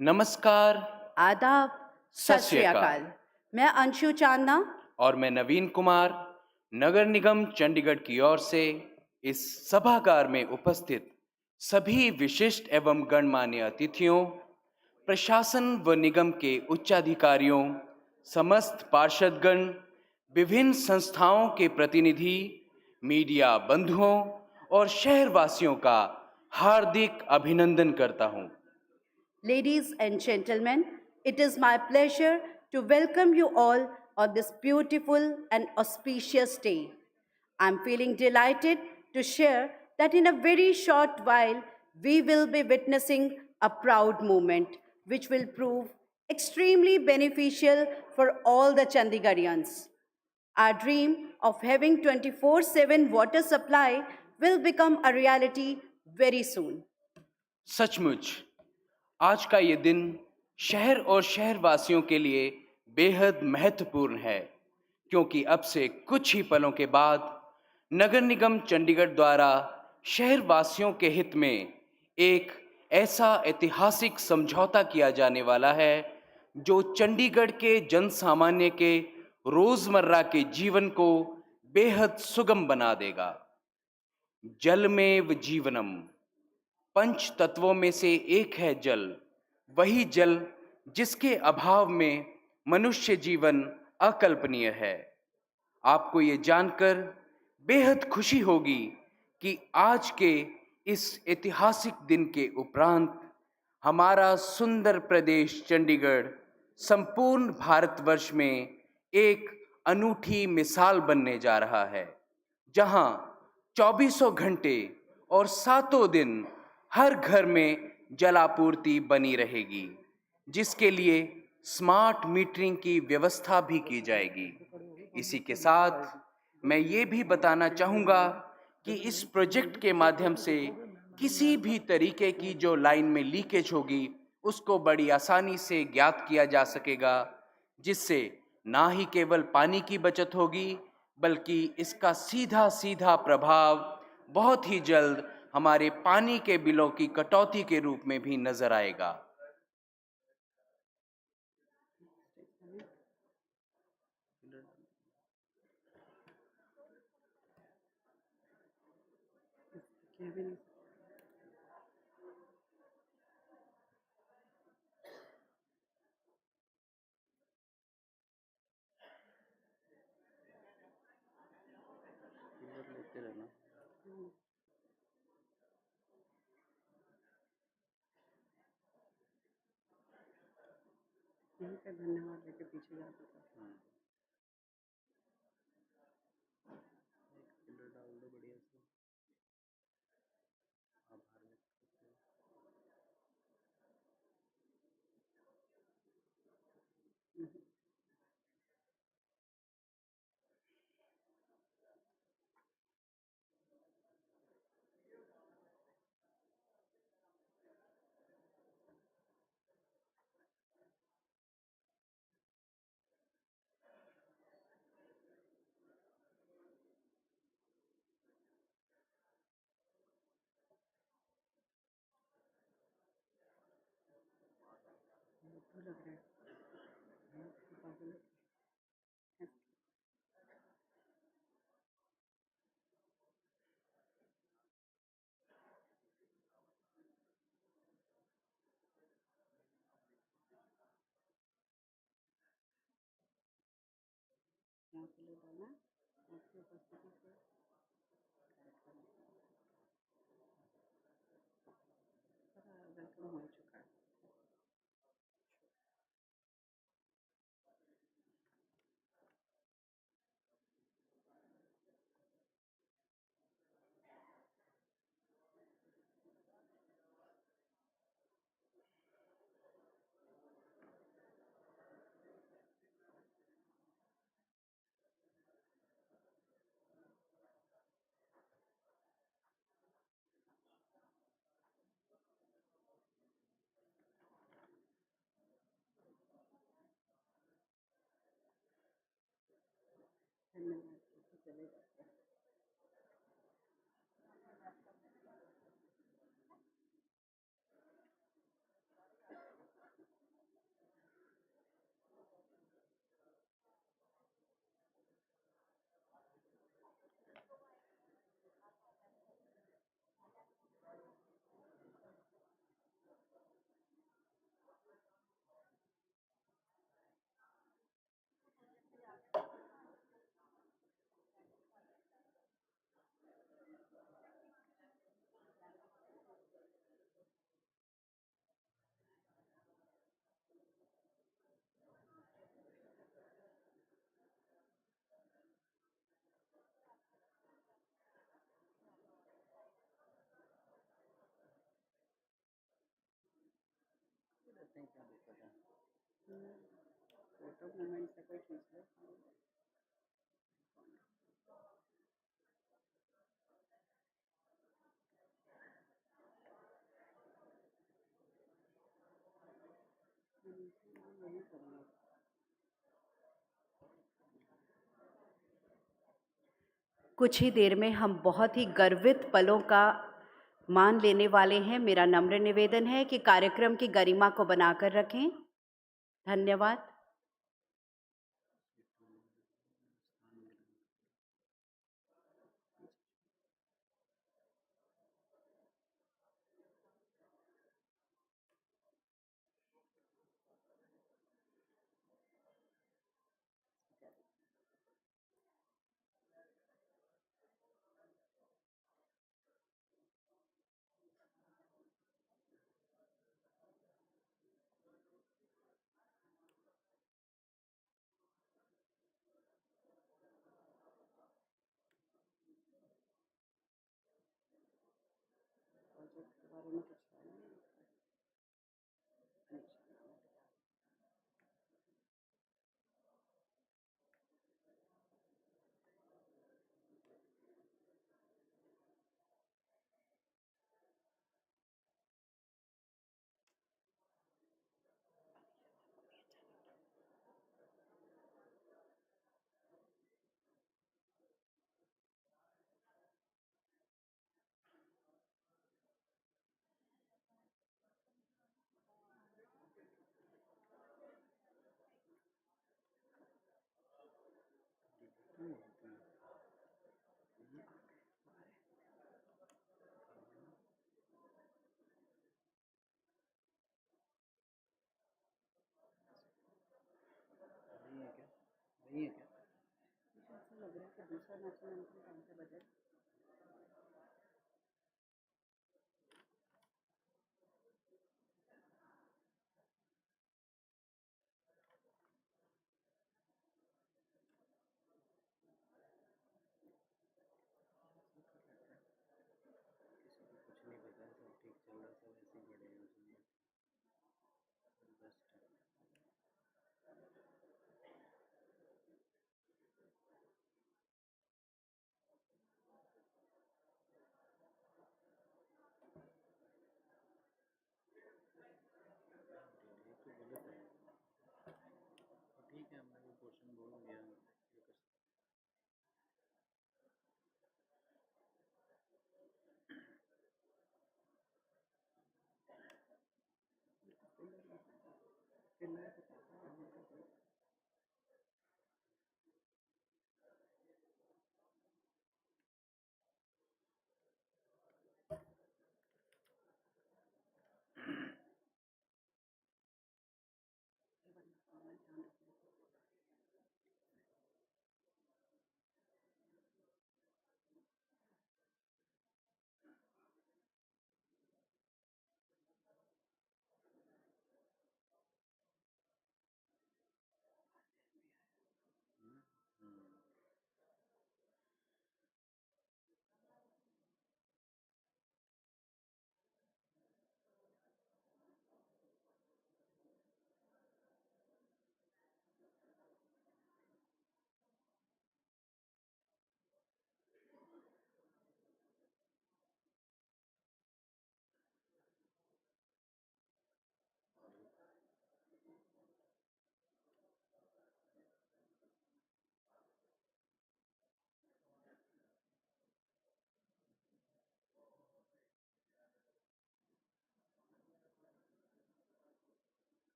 नमस्कार, आदाब, सत श्री अकाल। मैं अंशु चांदना और मैं नवीन कुमार नगर निगम चंडीगढ़ की ओर से इस सभागार में उपस्थित सभी विशिष्ट एवं गणमान्य अतिथियों, प्रशासन व निगम के उच्चाधिकारियों, समस्त पार्षदगण, विभिन्न संस्थाओं के प्रतिनिधि, मीडिया बंधुओं और शहरवासियों का हार्दिक अभिनंदन करता हूं। Ladies and gentlemen, it is my pleasure to welcome you all on this beautiful and auspicious day. I'm feeling delighted to share that in a very short while, we will be witnessing a proud moment which will prove extremely beneficial for all the Chandigarhians. Our dream of having 24/7 water supply will become a reality very soon. सचमुच आज का ये दिन शहर और शहरवासियों के लिए बेहद महत्वपूर्ण है, क्योंकि अब से कुछ ही पलों के बाद नगर निगम चंडीगढ़ द्वारा शहरवासियों के हित में एक ऐसा ऐतिहासिक समझौता किया जाने वाला है जो चंडीगढ़ के जन सामान्य के रोजमर्रा के जीवन को बेहद सुगम बना देगा। जलमेव जीवनम, पंच तत्वों में से एक है जल, वही जल जिसके अभाव में मनुष्य जीवन अकल्पनीय है। आपको ये जानकर बेहद खुशी होगी कि आज के इस ऐतिहासिक दिन के उपरांत हमारा सुंदर प्रदेश चंडीगढ़ संपूर्ण भारतवर्ष में एक अनूठी मिसाल बनने जा रहा है, जहां चौबीसों घंटे और सातों दिन हर घर में जलापूर्ति बनी रहेगी, जिसके लिए स्मार्ट मीटरिंग की व्यवस्था भी की जाएगी। इसी के साथ मैं ये भी बताना चाहूँगा कि इस प्रोजेक्ट के माध्यम से किसी भी तरीके की जो लाइन में लीकेज होगी उसको बड़ी आसानी से ज्ञात किया जा सकेगा, जिससे ना ही केवल पानी की बचत होगी बल्कि इसका सीधा सीधा प्रभाव बहुत ही जल्द हमारे पानी के बिलों की कटौती के रूप में भी नजर आएगा। धन्यवाद लेके पीछे जाते लग रहा है। यहाँ से ले डालना, आपकी उपस्थिति से वेलकम हो चुका है। फोटो मोमेंट से कोई खींच लो। वही करूँगी। कुछ ही देर में हम बहुत ही गर्वित पलों का मान लेने वाले हैं। मेरा नम्र निवेदन है कि कार्यक्रम की गरिमा को बनाकर रखें। धन्यवाद। प्रोजेक्ट के बारे में कुछ कहना है? मुझे ऐसा लग रहा है कि दूसरा नेशनल एंथम टाइम पे बजे।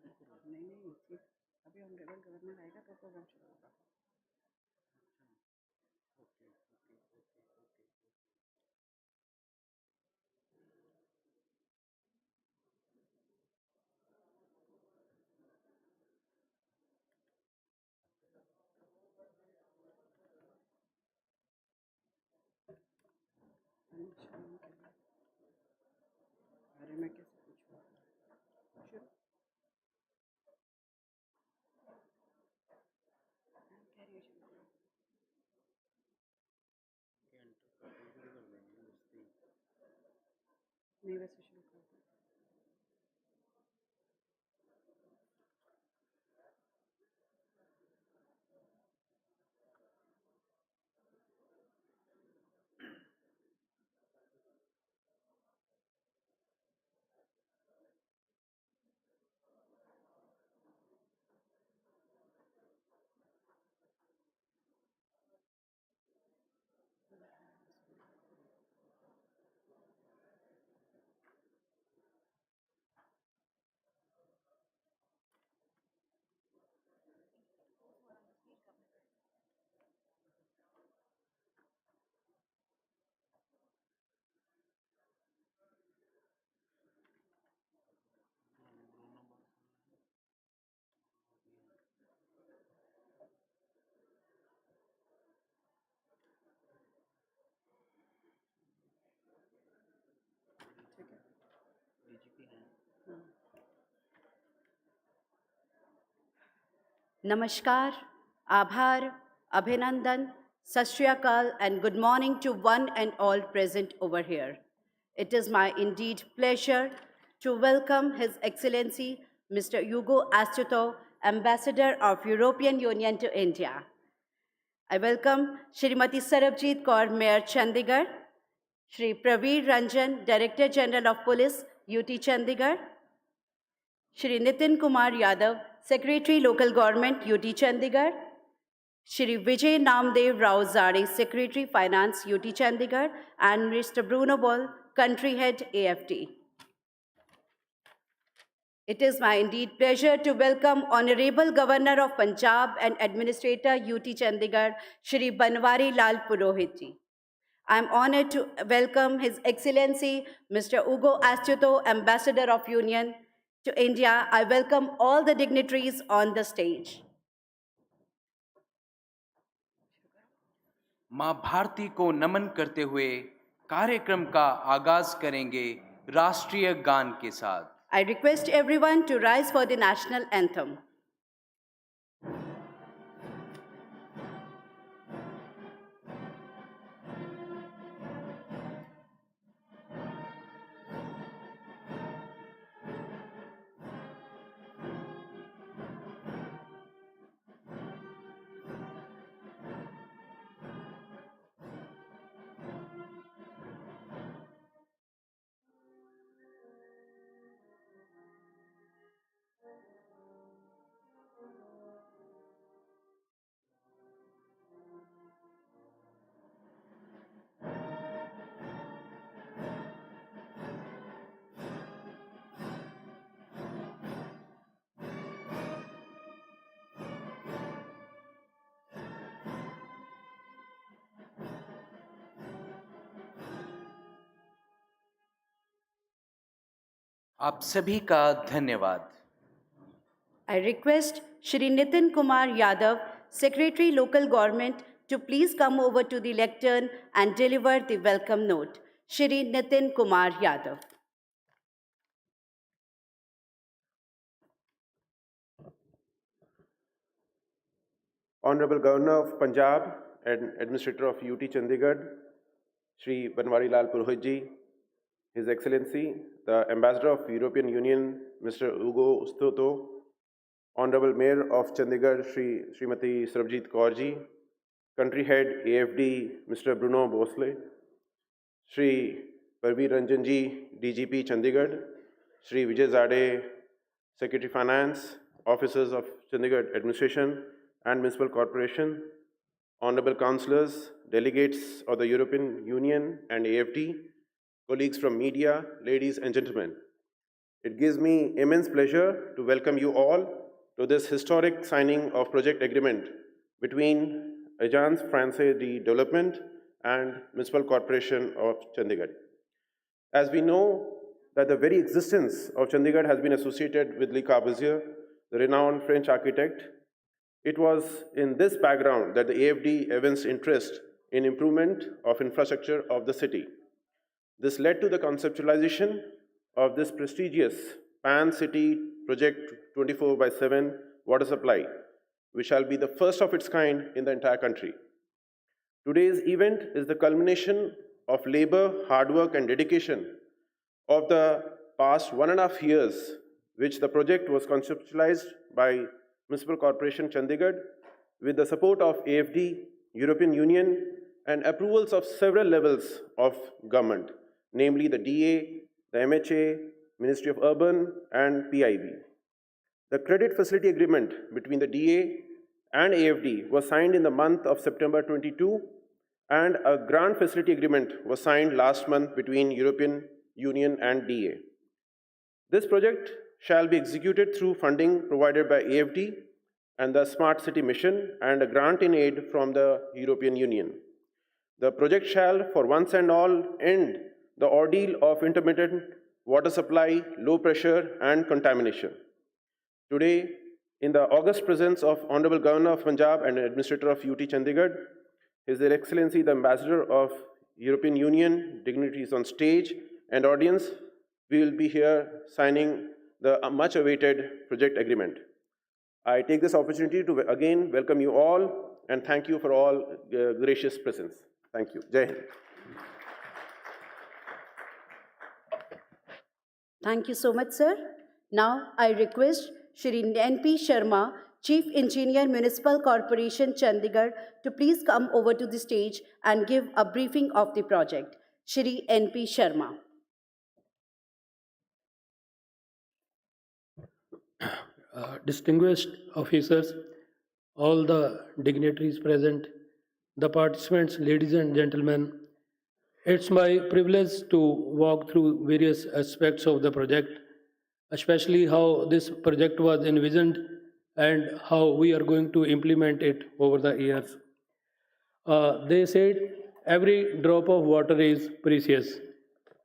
नहीं नहीं ये अभी ऑनरेबल गवर्नर आएगा तो प्रोग्राम शुरू होगा. अरे मैं कैसे पूछूँ? शुरू कह रही हूँ शुरू. नहीं वैसे शुरू कर दो. ठीक है. Namaskar, Abhar, Abhinandan, Sat Shri Akal, and good morning to one and all present over here. It is my indeed pleasure to welcome His Excellency Mr. Hugo Astuto, Ambassador of European Union to India. I welcome Shrimati Sarabjit Kaur, Mayor Chandigarh, Shri Praveer Ranjan, Director General of Police, UT Chandigarh, Shri Nitin Kumar Yadav, Secretary Local Government, UT Chandigarh, Shri Vijay Namdev Rao Zade, Secretary Finance, UT Chandigarh, and Mr. Bruno Ball, Country Head, AFT. It is my indeed pleasure to welcome Honorable Governor of Punjab and Administrator, UT Chandigarh, Shri Banwari Lal Purohit ji. I am honored to welcome His Excellency Mr. Ugo Astuto, Ambassador of Union to India. I welcome all the dignitaries on the stage. मां भारती को नमन करते हुए कार्यक्रम का आगाज करेंगे राष्ट्रीय गान के साथ. I request everyone to rise for the national anthem. आप सभी का धन्यवाद. I request Shri Nitin Kumar Yadav, Secretary Local Government, to please come over to the lectern and deliver the welcome note. Shri Nitin Kumar Yadav. Honorable Governor of Punjab and Administrator of UT Chandigarh, Shri Banwari Lal Purohit ji, His Excellency, the Ambassador of European Union, Mr. Ugo Astuto, Honorable Mayor of Chandigarh, Srimati Sarabjit Kaur ji, Country Head AFD, Mr. Bruno Bosle, Shri Praveer Ranjan ji, DGP Chandigarh, Shri Vijay Zade, Secretary Finance, officers of Chandigarh Administration and Municipal Corporation, Honorable Councillors, delegates of the European Union and AFD, colleagues from media, ladies and gentlemen. It gives me immense pleasure to welcome you all to this historic signing of project agreement between Agence Française de Développement and Municipal Corporation of Chandigarh. As we know that the very existence of Chandigarh has been associated with Le Corbusier, the renowned French architect, it was in this background that the AFD evinced interest in improvement of infrastructure of the city. This led to the conceptualization of this prestigious pan-city project 24/7 water supply, which shall be the first of its kind in the entire country. Today's event is the culmination of labor, hard work, and dedication of the past 1.5 years, which the project was conceptualized by Municipal Corporation Chandigarh with the support of AFD, European Union, and approvals of several levels of government, namely the DA, the MHA, Ministry of Urban, and PIB. The credit facility agreement between the DA and AFD was signed in the month of September 22, and a grant facility agreement was signed last month between European Union and DA. This project shall be executed through funding provided by AFD and the Smart City Mission and a grant in aid from the European Union. The project shall, for once and all, end the ordeal of intermittent water supply, low pressure, and contamination. Today, in the august presence of Honorable Governor of Punjab and Administrator of UT Chandigarh, His Excellency the Ambassador of European Union, dignitaries on stage, and audience, we will be here signing the much-awaited project agreement. I take this opportunity to again welcome you all and thank you for all gracious presence. Thank you. Jai Hind. Thank you so much, sir. Now I request Shri N.P. Sharma, Chief Engineer, Municipal Corporation, Chandigarh, to please come over to the stage and give a briefing of the project. Shri N.P. Sharma. Distinguished officers, all the dignitaries present, the participants, ladies and gentlemen, it's my privilege to walk through various aspects of the project, especially how this project was envisioned and how we are going to implement it over the years. They said every drop of water is precious.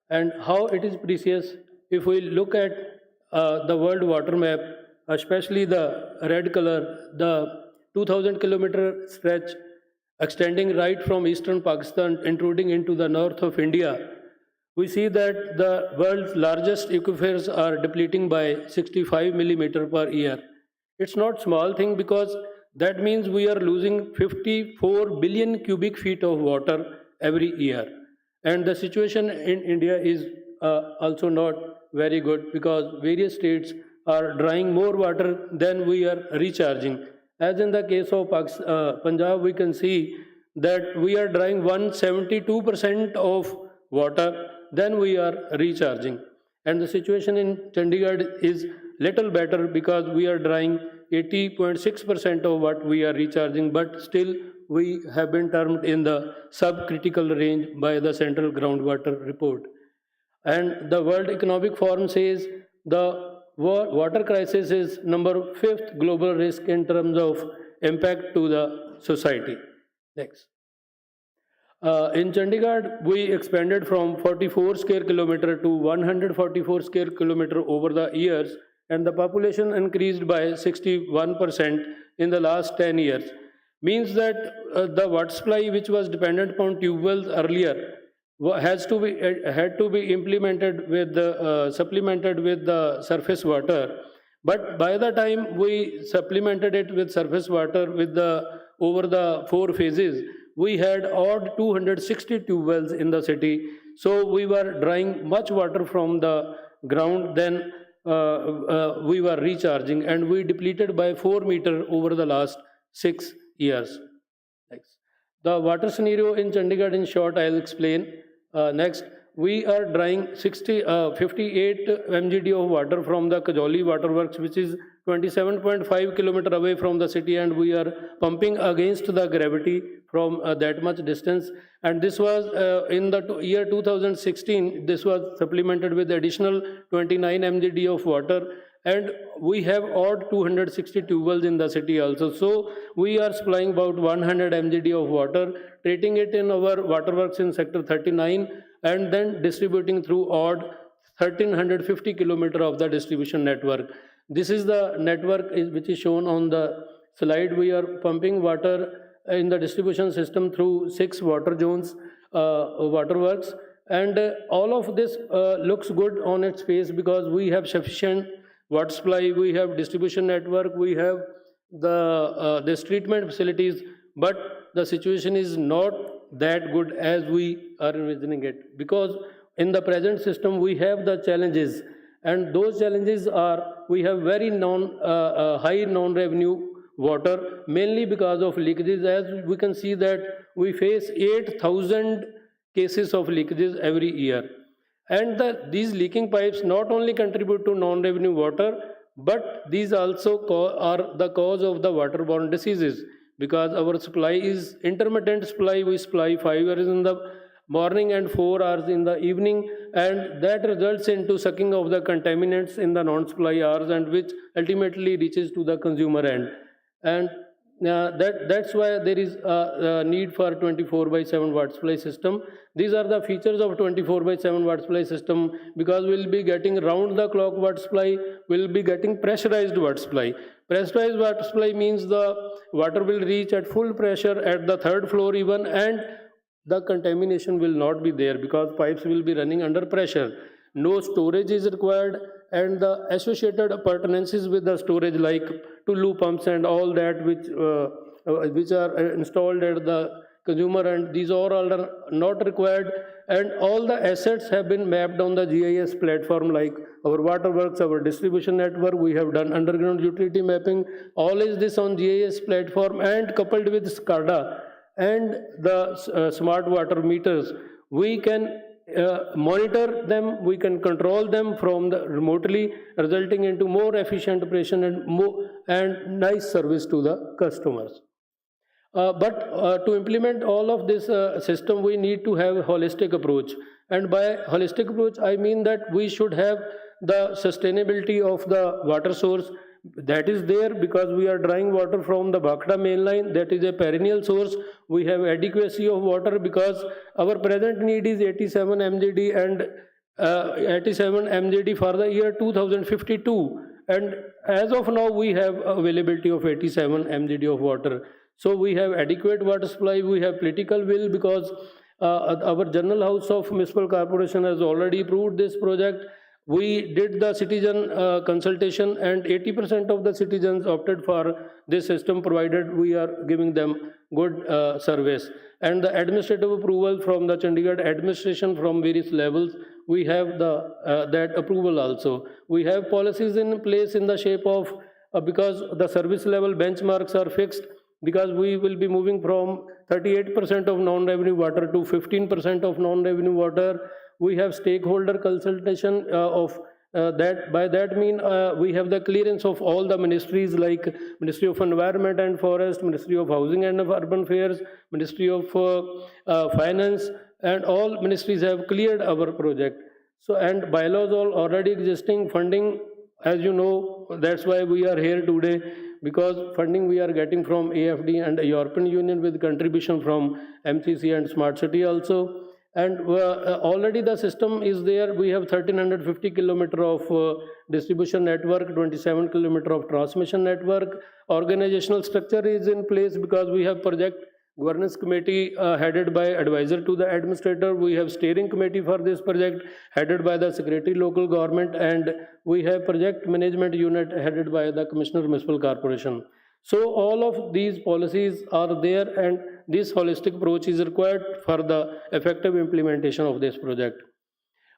And how it is precious, if we look at the world water map, especially the red color, the 2000 kilometer stretch extending right from eastern Pakistan, intruding into the north of India, we see that the world's largest aquifers are depleting by 65 millimeter per year. It's not small thing because that means we are losing 54 billion cubic feet of water every year. And the situation in India is also not very good because various states are drawing more water than we are recharging. As in the case of Punjab, we can see that we are drawing 172% of water than we are recharging. And the situation in Chandigarh is little better because we are drawing 80.6% of what we are recharging, but still we have been termed in the subcritical range by the Central Groundwater Report. And the World Economic Forum says the water crisis is number 5th global risk in terms of impact to the society. Next. In Chandigarh, we expanded from 44 square kilometer to 144 square kilometer over the years, and the population increased by 61% in the last 10 years. Means that the water supply, which was dependent upon tube wells earlier, had to be implemented with supplemented with the surface water. But by the time we supplemented it with surface water with over the 4 phases, we had odd 260 tube wells in the city. So we were drawing much water from the ground than we were recharging, and we depleted by 4 meter over the last 6 years. Next. The water scenario in Chandigarh, in short, I'll explain. Next, we are drawing 58 mgd of water from the Kajoli waterworks, which is 27.5 kilometer away from the city, and we are pumping against the gravity from that much distance. And this was in the year 2016, this was supplemented with additional 29 mgd of water, and we have odd 260 tube wells in the city also. So we are supplying about 100 mgd of water, treating it in our waterworks in sector 39, and then distributing through odd 1350 kilometer of the distribution network. This is the network which is shown on the slide. We are pumping water in the distribution system through 6 water zones, waterworks, and all of this looks good on its face because we have sufficient water supply, we have distribution network, we have this treatment facilities, but the situation is not that good as we are envisioning it, because in the present system we have the challenges, and those challenges are we have very high non-revenue water, mainly because of leakages. As we can see that we face 8,000 cases of leakages every year, and these leaking pipes not only contribute to non-revenue water, but these also are the cause of the waterborne diseases, because our supply is intermittent supply. We supply 5 hours in the morning and 4 hours in the evening, and that results into sucking of the contaminants in the non-supply hours, and which ultimately reaches to the consumer end. And that's why there is a need for 24/7 water supply system. These are the features of 24/7 water supply system, because we'll be getting round the clock water supply, we'll be getting pressurized water supply. Pressurized water supply means the water will reach at full pressure at the 3rd floor even, and the contamination will not be there because pipes will be running under pressure. No storage is required, and the associated appurtenances with the storage like Tulu pumps and all that which are installed at the consumer, and these all are not required, and all the assets have been mapped on the GIS platform, like our waterworks, our distribution network. We have done underground utility mapping. All is this on GIS platform, and coupled with SCADA and the smart water meters, we can monitor them, we can control them from the remotely, resulting into more efficient operation and nice service to the customers. But to implement all of this system, we need to have a holistic approach. And by holistic approach, I mean that we should have the sustainability of the water source. That is there because we are drawing water from the Bhakra main line. That is a perennial source. We have adequacy of water because our present need is 87 mgd and 87 mgd for the year 2052. And as of now, we have availability of 87 mgd of water. So we have adequate water supply. We have political will because our General House of Municipal Corporation has already approved this project. We did the citizen consultation, and 80% of the citizens opted for this system, provided we are giving them good service. And the administrative approval from the Chandigarh administration from various levels, we have that approval also. We have policies in place in the shape of, because the service level benchmarks are fixed, because we will be moving from 38% of non-revenue water to 15% of non-revenue water. We have stakeholder consultation of that. By that mean, we have the clearance of all the ministries like Ministry of Environment and Forest, Ministry of Housing and Urban Affairs, Ministry of Finance, and all ministries have cleared our project. So, and bylaws all already existing. Funding, as you know, that's why we are here today, because funding we are getting from AFD and European Union with contribution from MCC and Smart City also. And already the system is there. We have 1350 kilometer of distribution network, 27 kilometer of transmission network. Organizational structure is in place because we have project governance committee headed by advisor to the administrator. We have steering committee for this project headed by the secretary local government, and we have project management unit headed by the Commissioner Municipal Corporation. So all of these policies are there, and this holistic approach is required for the effective implementation of this project.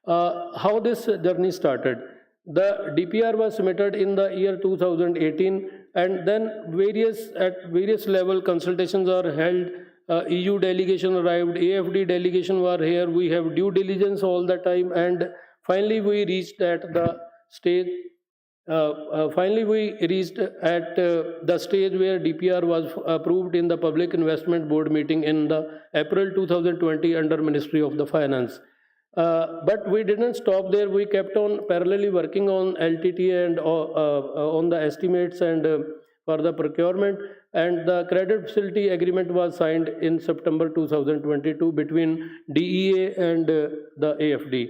How this journey started? The DPR was submitted in the year 2018, and then at various level consultations are held. EU delegation arrived, AFD delegation were here. We have due diligence all the time, and finally we reached at the stage Finally, we reached at the stage where DPR was approved in the Public Investment Board meeting in the April 2020 under Ministry of the Finance. But we didn't stop there. We kept on parallelly working on LTTA and on the estimates and for the procurement. And the credit facility agreement was signed in September 2022 between DEA and the AFD.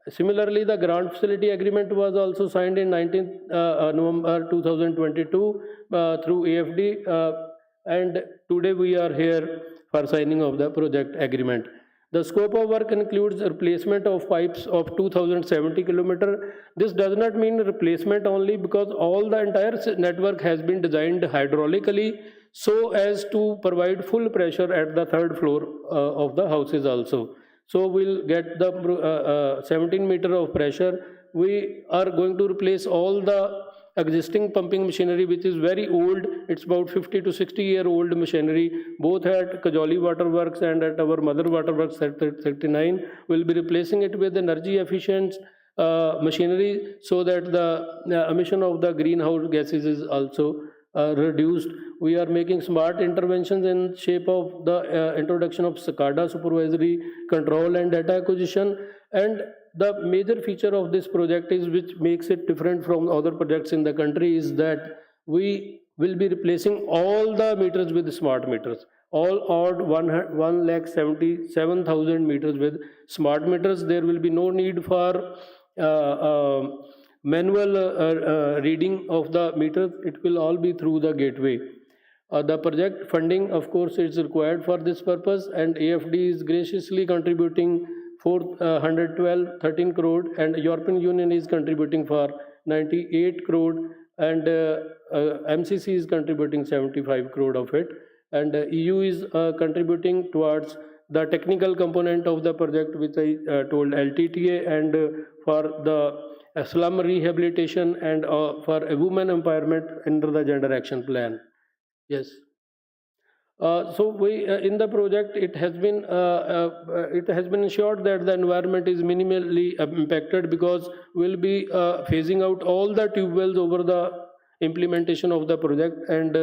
Similarly, the grant facility agreement was also signed in 19th November 2022 through AFD, and today we are here for signing of the project agreement. The scope of work includes replacement of pipes of 2070 kilometer. This does not mean replacement only, because all the entire network has been designed hydraulically so as to provide full pressure at the third floor of the houses also. So we'll get the 17 meter of pressure. We are going to replace all the existing pumping machinery which is very old. It's about 50 to 60-year-old machinery, both at Kajoli Water Works and at our mother water works at 39. We'll be replacing it with energy efficient machinery so that the emission of the greenhouse gases is also reduced. We are making smart interventions in shape of the introduction of SCADA supervisory control and data acquisition. And the major feature of this project is, which makes it different from other projects in the country, is that we will be replacing all the meters with smart meters. All odd 1,77,000 meters with smart meters. There will be no need for manual reading of the meters. It will all be through the gateway. The project funding, of course, is required for this purpose, and AFD is graciously contributing 13 crore, and European Union is contributing for 98 crore, and MCC is contributing 75 crore of it, and EU is contributing towards the technical component of the project, which I told LTTA, and for the slum rehabilitation and for a women empowerment under the gender action plan. Yes. So we in the project it has been ensured that the environment is minimally impacted, because we'll be phasing out all the tube wells over the implementation of the project, and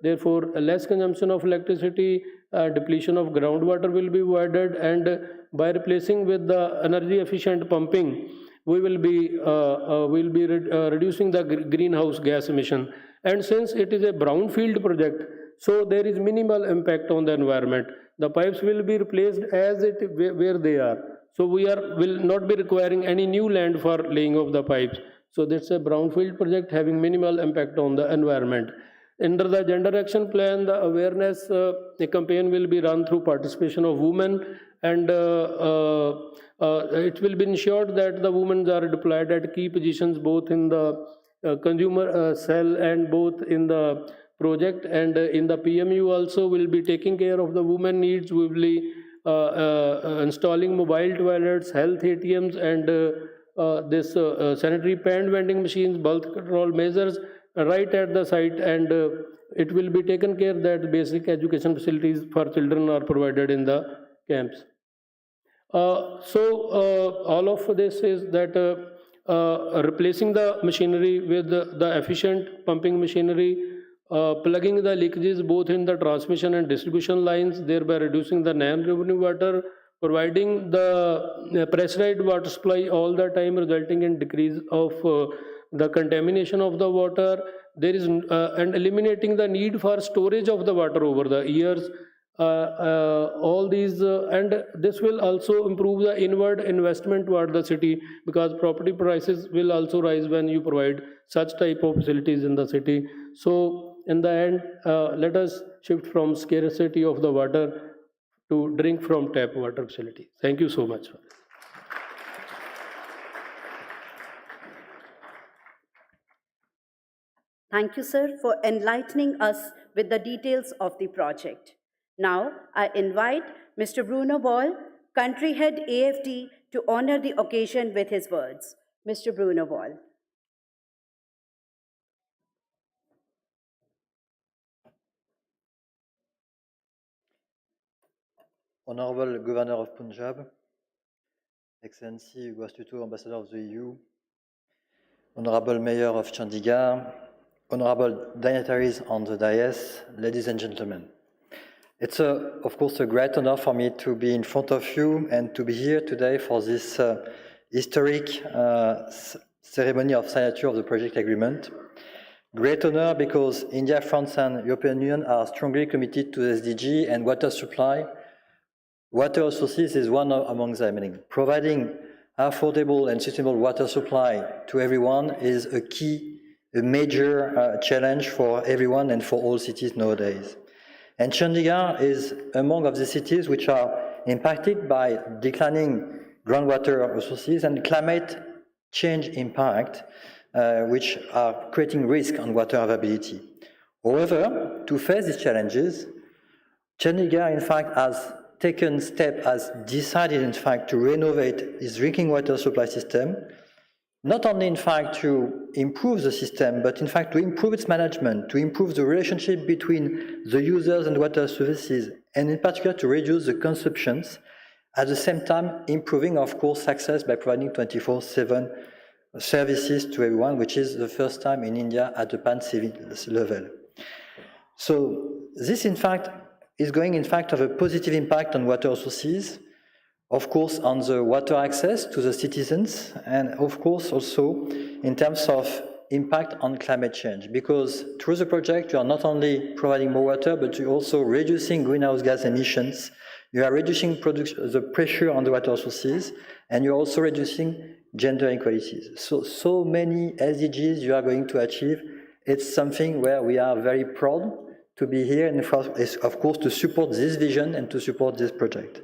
therefore less consumption of electricity, depletion of groundwater will be avoided, and by replacing with the energy efficient pumping, we will be reducing the greenhouse gas emission. And since it is a brownfield project, so there is minimal impact on the environment. The pipes will be replaced as it where they are. So will not be requiring any new land for laying of the pipes. So that's a brownfield project having minimal impact on the environment. Under the gender action plan, the awareness campaign will be run through participation of women, and it will be ensured that the women are deployed at key positions, both in the consumer cell and both in the project, and in the PMU also will be taking care of the women needs. We will be installing mobile toilets, health ATMs, and this sanitary pad vending machines, bulk control measures right at the site, and it will be taken care that basic education facilities for children are provided in the camps. All of this is that replacing the machinery with the efficient pumping machinery, plugging the leakages both in the transmission and distribution lines, thereby reducing the non-revenue water, providing the pressurized water supply all the time, resulting in decrease of the contamination of the water. There is and eliminating the need for storage of the water over the years. All these and this will also improve the inward investment toward the city, because property prices will also rise when you provide such type of facilities in the city. So in the end, let us shift from scarcity of the water to drink from tap water facility. Thank you so much. Thank you, sir, for enlightening us with the details of the project. Now, I invite Mr. Bruno Ball, Country Head AFD, to honor the occasion with his words. Mr. Bruno Ball. Honorable Governor of Punjab, Excellency Guastuto, Ambassador of the EU, Honorable Mayor of Chandigarh, honorable dignitaries on the dais, ladies and gentlemen. It's, of course, a great honor for me to be in front of you and to be here today for this historic ceremony of signature of the project agreement. Great honor because India, France, and European Union are strongly committed to the SDG and water supply. Water resources is one among them. Meaning providing affordable and sustainable water supply to everyone is a major challenge for everyone and for all cities nowadays. And Chandigarh is among of the cities which are impacted by declining groundwater resources and climate change impact, which are creating risk on water availability. However, to face these challenges, Chandigarh, in fact, has taken steps, has decided, in fact, to renovate its drinking water supply system, not only, in fact, to improve the system, but, in fact, to improve its management, to improve the relationship between the users and water services, and, in particular, to reduce the consumptions, at the same time, improving, of course, access by providing 24/7 services to everyone, which is the first time in India at the pan-civil level. So this, in fact, is going, in fact, to have a positive impact on water resources, of course, on the water access to the citizens, and of course, also in terms of impact on climate change, because through the project, you are not only providing more water, but you're also reducing greenhouse gas emissions, you are reducing the pressure on the water resources, and you're also reducing gender inequalities. So many SDGs you are going to achieve. It's something where we are very proud to be here, and of course, to support this vision and to support this project.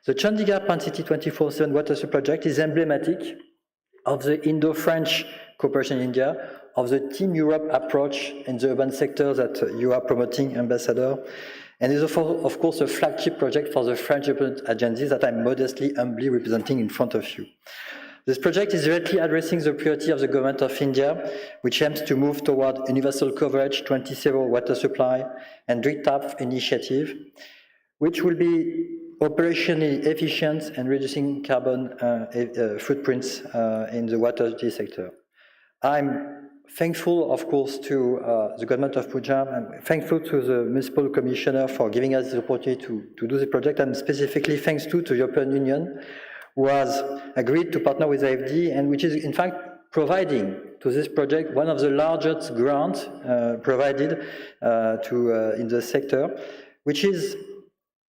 The Chandigarh Pan City 24/7 Water Supply Project is emblematic of the Indo-French cooperation in India, of the Team Europe approach in the urban sector that you are promoting, Ambassador, and is, of course, a flagship project for the French development agencies that I'm modestly, humbly representing in front of you. This project is directly addressing the priority of the government of India, which aims to move toward universal coverage, 24 water supply, and drip tap initiative, which will be operationally efficient and reducing carbon footprints in the water utility sector. I'm thankful, of course, to the government of Punjab. I'm thankful to the Municipal Commissioner for giving us the opportunity to do the project, and specifically thanks to the European Union, who has agreed to partner with IFD, and which is, in fact, providing to this project one of the largest grants provided in the sector, which is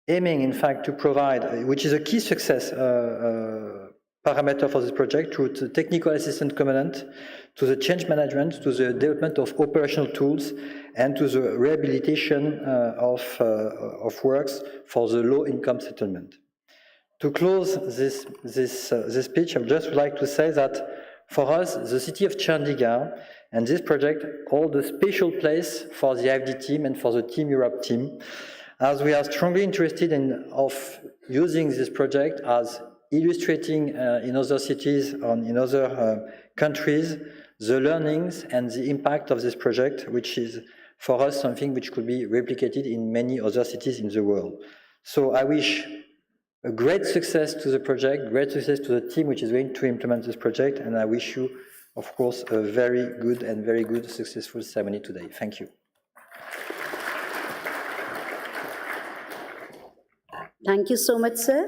aiming, in fact, to provide, which is a key success parameter for this project, to the technical assistance component, to the change management, to the development of operational tools, and to the rehabilitation of works for the low-income settlement. To close this speech, I would just like to say that for us, the city of Chandigarh and this project hold a special place for the IFD team and for the Team Europe team, as we are strongly interested in using this project as illustrating in other cities or in other countries the learnings and the impact of this project, which is for us something which could be replicated in many other cities in the world. So I wish a great success to the project, great success to the team which is going to implement this project, and I wish you, of course, a very good, successful ceremony today. Thank you. Thank you so much, sir.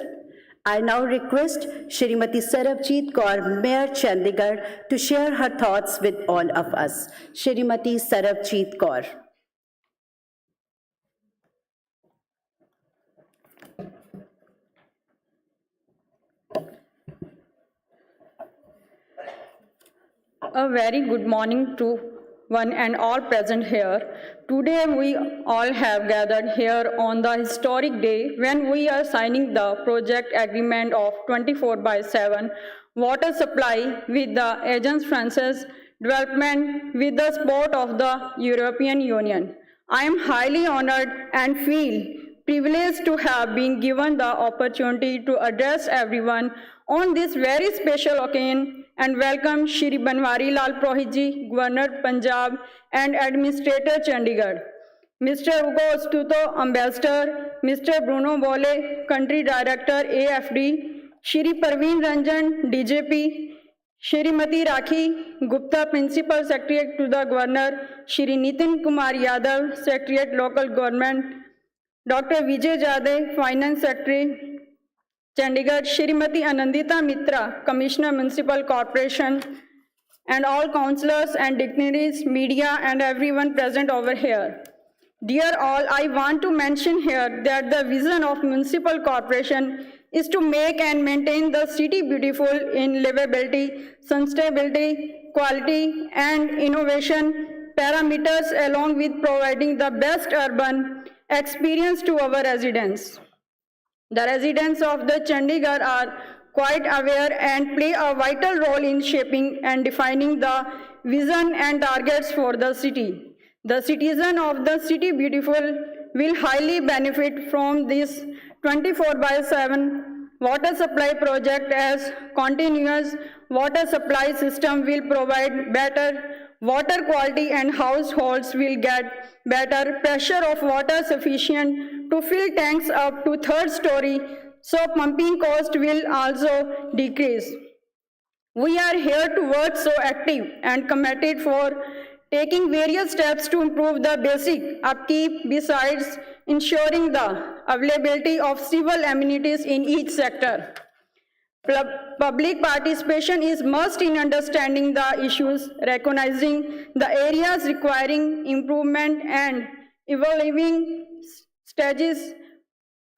I now request Shrimati Sarabjit Kaur, Mayor Chandigarh, to share her thoughts with all of us. Shrimati Sarabjit Kaur. A very good morning to one and all present here. Today we all have gathered here on the historic day when we are signing the project agreement of 24/7 water supply with the Agence Française Development with the support of the European Union. I am highly honored and feel privileged to have been given the opportunity to address everyone on this very special occasion and welcome Shri Banwari Lal Purohit ji, Governor Punjab and Administrator Chandigarh, Mr. Ugo Astuto, Ambassador, Mr. Bruno Bole, Country Director AFD, Shri Parveen Ranjan, DJP, Shrimati Rakhi Gupta, Principal Secretariat to the Governor, Shri Nitin Kumar Yadav, Secretariat Local Government, Dr. Vijay Jade, Finance Secretary, Chandigarh, Shrimati Anandita Mitra, Commissioner, Municipal Corporation, and all councillors and dignitaries, media, and everyone present over here. Dear all, I want to mention here that the vision of Municipal Corporation is to make and maintain the city beautiful in livability, sustainability, quality, and innovation parameters, along with providing the best urban experience to our residents. The residents of the Chandigarh are quite aware and play a vital role in shaping and defining the vision and targets for the city. The citizen of the city beautiful will highly benefit from this 24/7 water supply project, as continuous water supply system will provide better water quality and households will get better pressure of water sufficient to fill tanks up to third story, so pumping cost will also decrease. We are here to work so active and committed for taking various steps to improve the basic upkeep besides ensuring the availability of civil amenities in each sector. Public participation is must in understanding the issues, recognizing the areas requiring improvement, and evaluating stages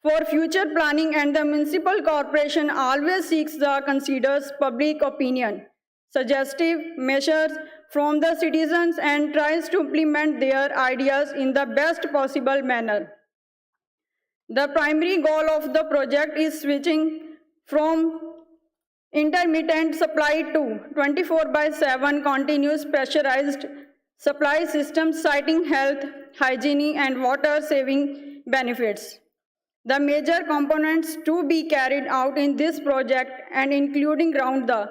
for future planning. And the municipal corporation always seeks the considers public opinion, suggestive measures from the citizens, and tries to implement their ideas in the best possible manner. The primary goal of the project is switching from intermittent supply to 24/7 continuous pressurized supply system, citing health, hygiene, and water saving benefits. The major components to be carried out in this project and including round the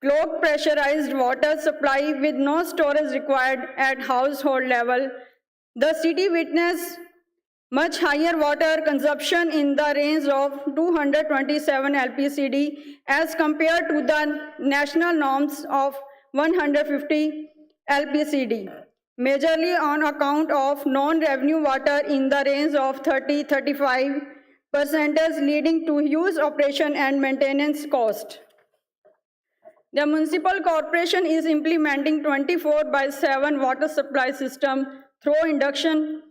clock pressurized water supply with no storage required at household level. The city witnessed much higher water consumption in the range of 227 LPCD as compared to the national norms of 150 LPCD, majorly on account of non-revenue water in the range of 30-35%, leading to huge operation and maintenance cost. The municipal corporation is implementing 24/7 water supply system through induction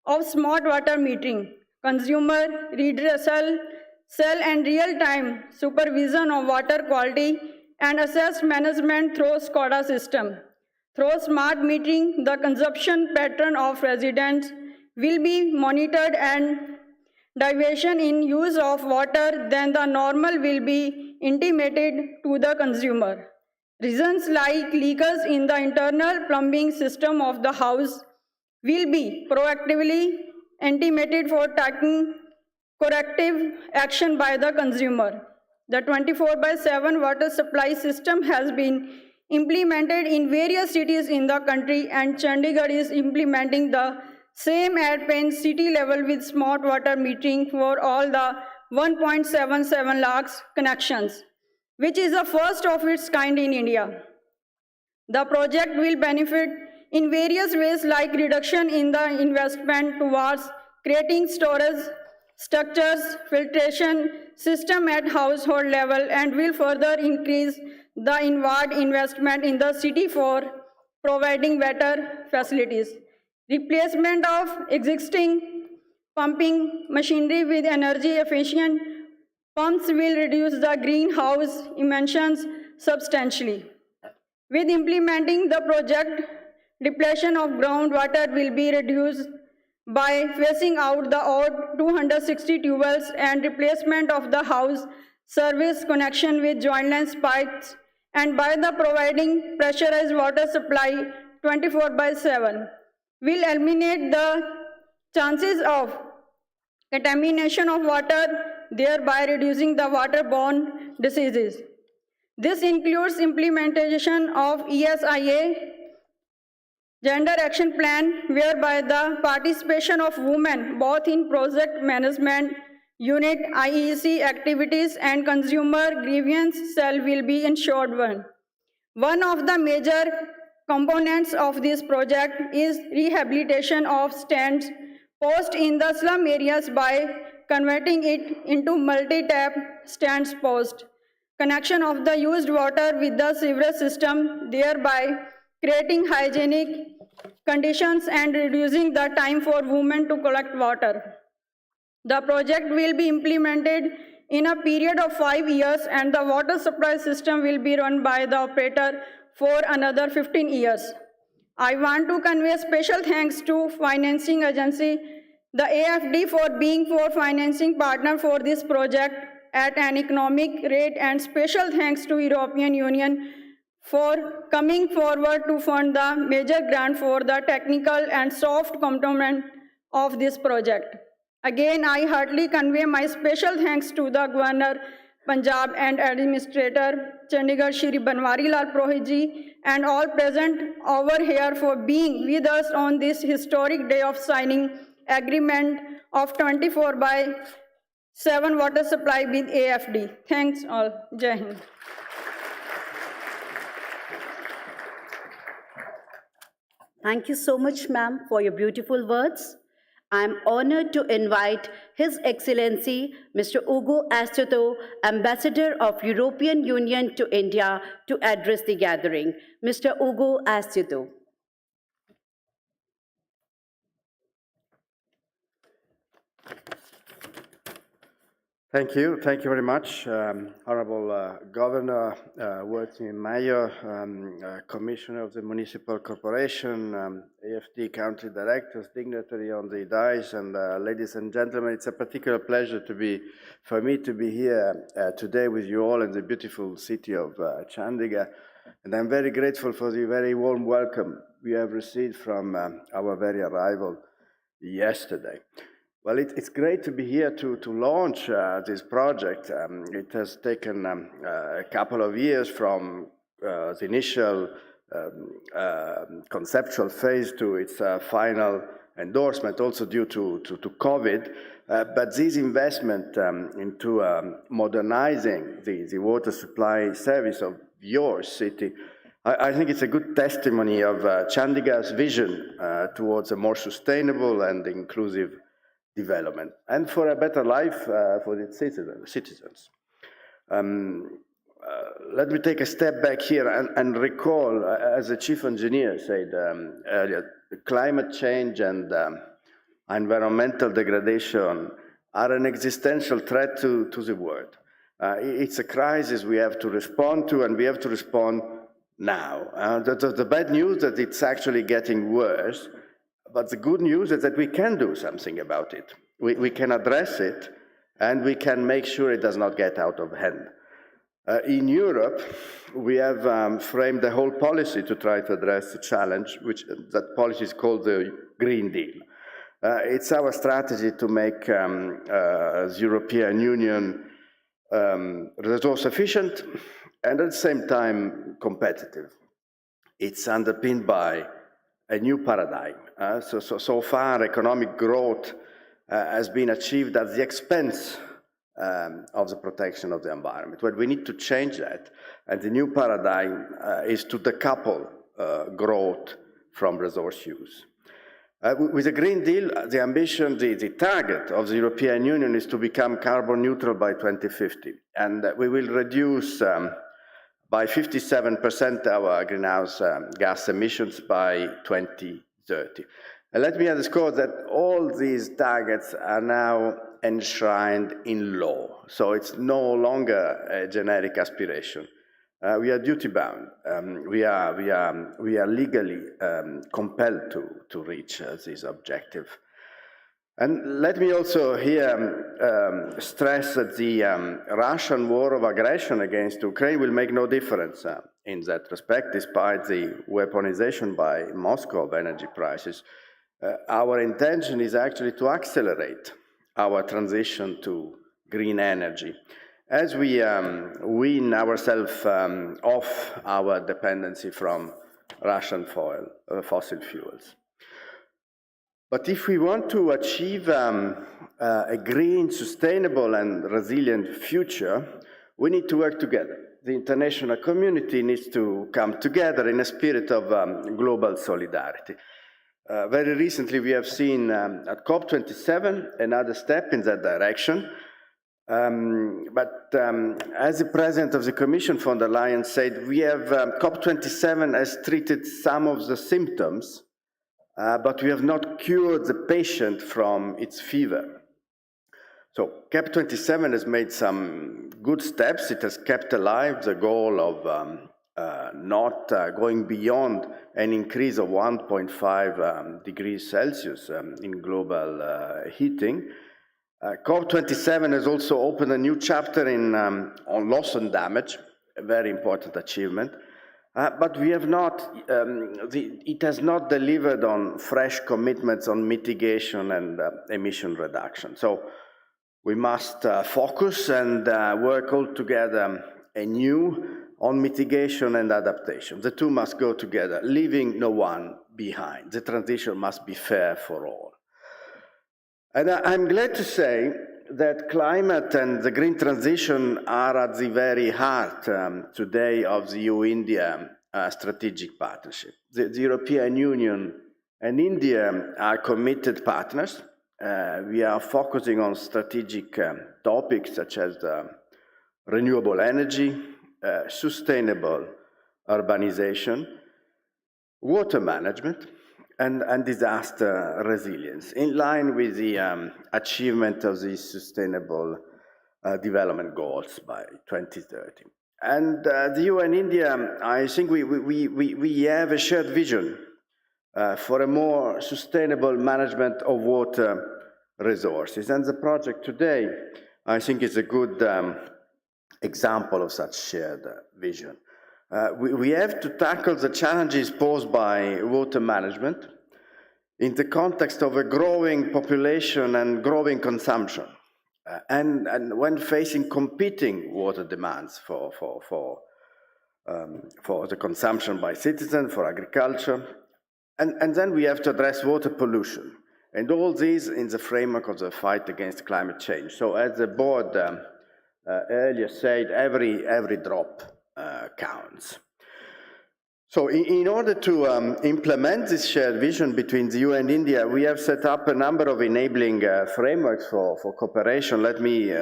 of smart water metering, consumer redressal cell, and real-time supervision of water quality and assessed management through SCADA system. Through smart metering, the consumption pattern of residents will be monitored, and deviation in use of water than the normal will be intimated to the consumer. Reasons like leakage in the internal plumbing system of the house will be proactively intimated for taking corrective action by the consumer. The 24/7 water supply system has been implemented in various cities in the country, and Chandigarh is implementing the same at Pen city level with smart water metering for all the 1.77 lakhs connections, which is the first of its kind in India. The project will benefit in various ways, like reduction in the investment towards creating storage structures, filtration system at household level, and will further increase the inward investment in the city for providing better facilities. Replacement of existing pumping machinery with energy efficient pumps will reduce the greenhouse emissions substantially. With implementing the project, depletion of groundwater will be reduced by phasing out the old 260 tubes and replacement of the house service connection with jointless pipes, and by the providing pressurized water supply 24/7 will eliminate the chances of contamination of water, thereby reducing the waterborne diseases. This includes implementation of ESIA Gender Action Plan, whereby the participation of women both in project management, unit IEC activities and consumer grievance cell will be ensured one. One of the major components of this project is rehabilitation of stands posed in the slum areas by converting it into multi-tap stands post, connection of the used water with the sewerage system, thereby creating hygienic conditions and reducing the time for women to collect water. The project will be implemented in a period of 5 years and the water supply system will be run by the operator for another 15 years. I want to convey special thanks to financing agency, the AFD, for being for financing partner for this project at an economic rate, and special thanks to European Union for coming forward to fund the major grant for the technical and soft component of this project. Again, I heartily convey my special thanks to the Governor Punjab and Administrator Chandigarh Shri Banwari Lal Purohit ji and all present over here for being with us on this historic day of signing agreement of 24/7 water supply with AFD. Thanks all. Jai Hind. Thank you so much, ma'am, for your beautiful words. I am honored to invite His Excellency Mr. Ugo Astuto, Ambassador of European Union to India, to address the gathering. Mr. Ugo Astuto. Thank you very much, Honorable Governor, working Mayor, Commissioner of the Municipal Corporation, AFD Country Directors, dignitary on the dais, and ladies and gentlemen. It's a particular pleasure for me to be here today with you all in the beautiful city of Chandigarh, and I'm very grateful for the very warm welcome we have received from our very arrival yesterday. Well, it's great to be here to launch this project. It has taken a couple of years from the initial conceptual phase to its final endorsement, also due to COVID. But this investment into modernizing the water supply service of your city, I think it's a good testimony of Chandigarh's vision towards a more sustainable and inclusive development, and for a better life for its citizens. Let me take a step back here and recall, as the chief engineer said earlier, climate change and environmental degradation are an existential threat to the world. It's a crisis we have to respond to, and we have to respond now. The bad news is that it's actually getting worse. But the good news is that we can do something about it. We can address it, and we can make sure it does not get out of hand. In Europe, we have framed a whole policy to try to address the challenge, that policy is called the Green Deal. It's our strategy to make the European Union resource efficient and at the same time competitive. It's underpinned by a new paradigm. So far, economic growth has been achieved at the expense of the protection of the environment. Well, we need to change that, and the new paradigm is to decouple growth from resource use. With the Green Deal, the ambition, the target of the European Union is to become carbon neutral by 2050, and we will reduce by 57% our greenhouse gas emissions by 2030. And let me underscore that all these targets are now enshrined in law, so it's no longer a generic aspiration. We are duty-bound. We are legally compelled to reach this objective. And let me also here stress that the Russian war of aggression against Ukraine will make no difference in that respect, despite the weaponization by Moscow of energy prices. Our intention is actually to accelerate our transition to green energy as we wean ourselves off our dependency from Russian fossil fuels. But if we want to achieve a green, sustainable, and resilient future, we need to work together. The international community needs to come together in a spirit of global solidarity. Very recently, we have seen at COP27 another step in that direction. But as the President of the Commission, von der Leyen, said, we have COP27 has treated some of the symptoms, but we have not cured the patient from its fever. So COP27 has made some good steps. It has kept alive the goal of not going beyond an increase of 1.5 degrees Celsius in global heating. COP27 has also opened a new chapter on loss and damage, a very important achievement. But we have not, it has not delivered on fresh commitments on mitigation and emission reduction. So we must focus and work all together anew on mitigation and adaptation. The two must go together, leaving no one behind. The transition must be fair for all. And I'm glad to say that climate and the green transition are at the very heart today of the EU-India strategic partnership. The European Union and India are committed partners. We are focusing on strategic topics such as renewable energy, sustainable urbanization, water management, and disaster resilience, in line with the achievement of the Sustainable Development Goals by 2030. And the EU and India, I think we have a shared vision for a more sustainable management of water resources. And the project today, I think, is a good example of such shared vision. We have to tackle the challenges posed by water management in the context of a growing population and growing consumption, and when facing competing water demands for the consumption by citizens, for agriculture, and then we have to address water pollution, and all these in the framework of the fight against climate change. So as the board earlier said, every drop counts. So in order to implement this shared vision between the EU and India, we have set up a number of enabling frameworks for cooperation. Let me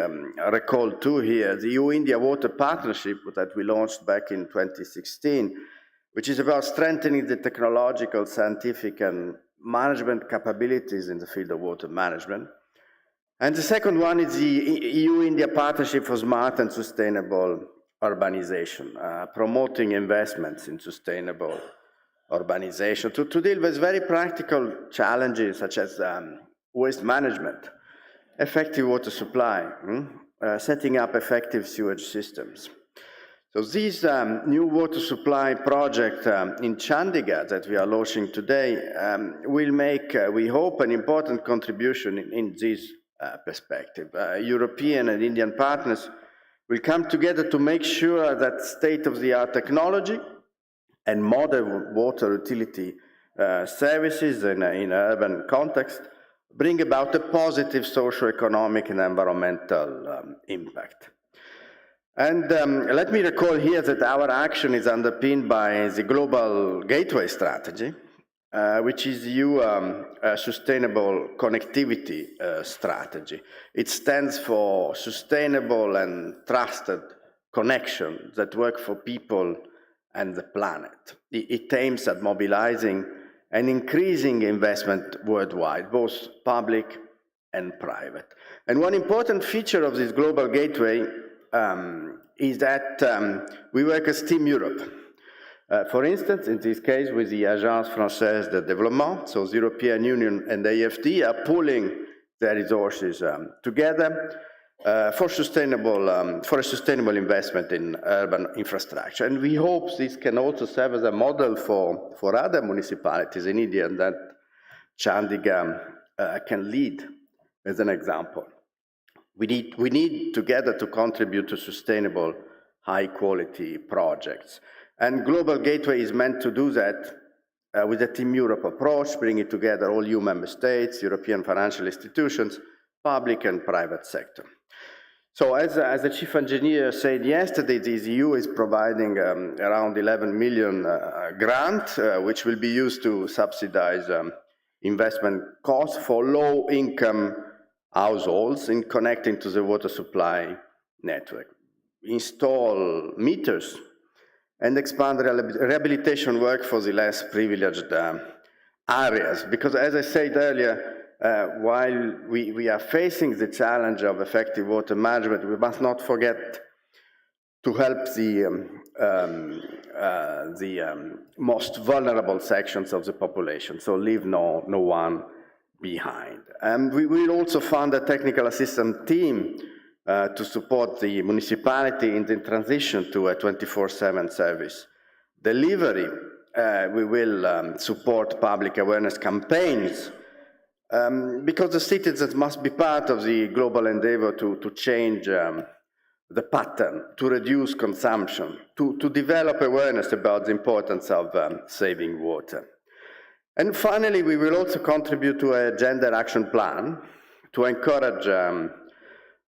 recall two here. The EU-India Water Partnership that we launched back in 2016, which is about strengthening the technological, scientific, and management capabilities in the field of water management. And the second one is the EU-India Partnership for Smart and Sustainable Urbanization, promoting investments in sustainable urbanization to deal with very practical challenges such as waste management, effective water supply, setting up effective sewage systems. So this new water supply project in Chandigarh that we are launching today will make, we hope, an important contribution in this perspective. European and Indian partners will come together to make sure that state-of-the-art technology and modern water utility services in urban context bring about a positive socio-economic and environmental impact. And let me recall here that our action is underpinned by the Global Gateway Strategy, which is the EU Sustainable Connectivity Strategy. It stands for Sustainable and Trusted Connection that work for people and the planet. It aims at mobilizing and increasing investment worldwide, both public and private. And one important feature of this Global Gateway is that we work as Team Europe. For instance, in this case with the Agence Française de Développement, so the European Union and the AFD are pooling their resources together for a sustainable investment in urban infrastructure. And we hope this can also serve as a model for other municipalities in India, and that Chandigarh can lead as an example. We need together to contribute to sustainable, high-quality projects. And Global Gateway is meant to do that with a Team Europe approach, bringing together all EU member states, European financial institutions, public and private sector. So as the chief engineer said yesterday, the EU is providing around 11 million grant, which will be used to subsidize investment costs for low-income households in connecting to the water supply network, install meters, and expand rehabilitation work for the less privileged areas. Because as I said earlier, while we are facing the challenge of effective water management, we must not forget to help the most vulnerable sections of the population, so leave no one behind. And we will also fund a technical assistance team to support the municipality in the transition to a 24/7 service delivery. We will support public awareness campaigns because the citizens must be part of the global endeavor to change the pattern, to reduce consumption, to develop awareness about the importance of saving water. And finally, we will also contribute to a gender action plan to encourage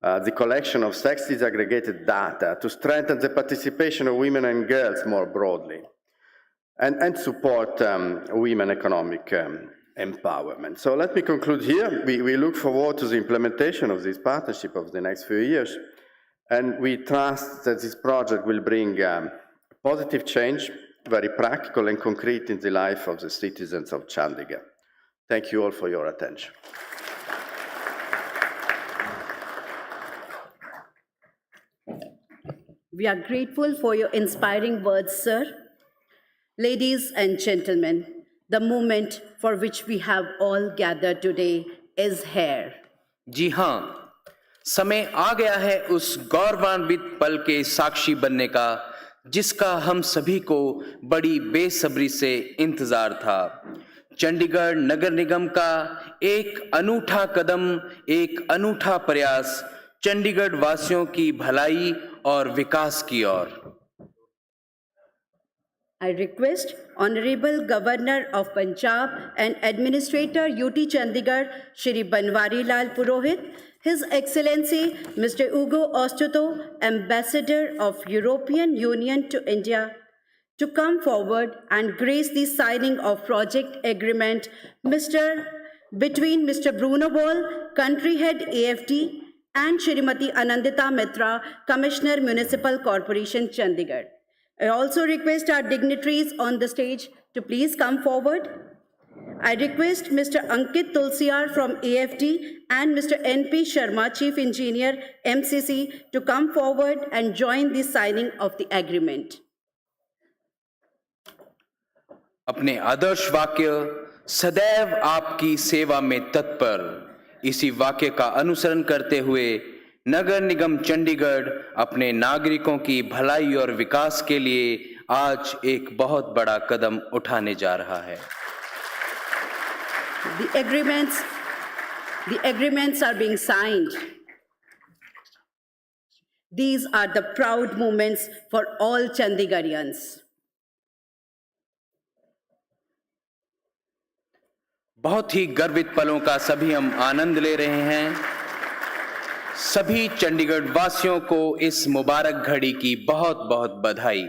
the collection of sex disaggregated data to strengthen the participation of women and girls more broadly and support women economic empowerment. So let me conclude here. We look forward to the implementation of this partnership over the next few years, and we trust that this project will bring positive change, very practical and concrete in the life of the citizens of Chandigarh. Thank you all for your attention. We are grateful for your inspiring words, sir. Ladies and gentlemen, the moment for which we have all gathered today is here. जी हाँ, समय आ गया है उस गौरवान्वित पल के साक्षी बनने का जिसका हम सभी को बड़ी बेसब्री से इंतजार था। चंडीगढ़ नगर निगम का एक अनूठा कदम, एक अनूठा प्रयास चंडीगढ़ वासियों की भलाई और विकास की ओर। I request Honorable Governor of Punjab and Administrator UT Chandigarh, Shri Banwari Lal Purohit, His Excellency Mr. Ugo Ostoto, Ambassador of European Union to India, to come forward and grace the signing of project agreement between Mr. Bruno Ball, Country Head AFT, and Shrimati Anandita Mitra, Commissioner Municipal Corporation, Chandigarh. I also request our dignitaries on the stage to please come forward. I request Mr. Ankit Tulsiar from AFT and Mr. NP Sharma, Chief Engineer, MCC, to come forward and join the signing of the agreement. अपने आदर्श वाक्य सदैव आपकी सेवा में तत्पर, इसी वाक्य का अनुसरण करते हुए नगर निगम चंडीगढ़ अपने नागरिकों की भलाई और विकास के लिए आज एक बहुत बड़ा कदम उठाने जा रहा है। The agreements are being signed. These are the proud moments for all Chandigarhians. बहुत ही गर्वित पलों का सभी हम आनंद ले रहे हैं। सभी चंडीगढ़ वासियों को इस मुबारक घड़ी की बहुत बहुत बधाई।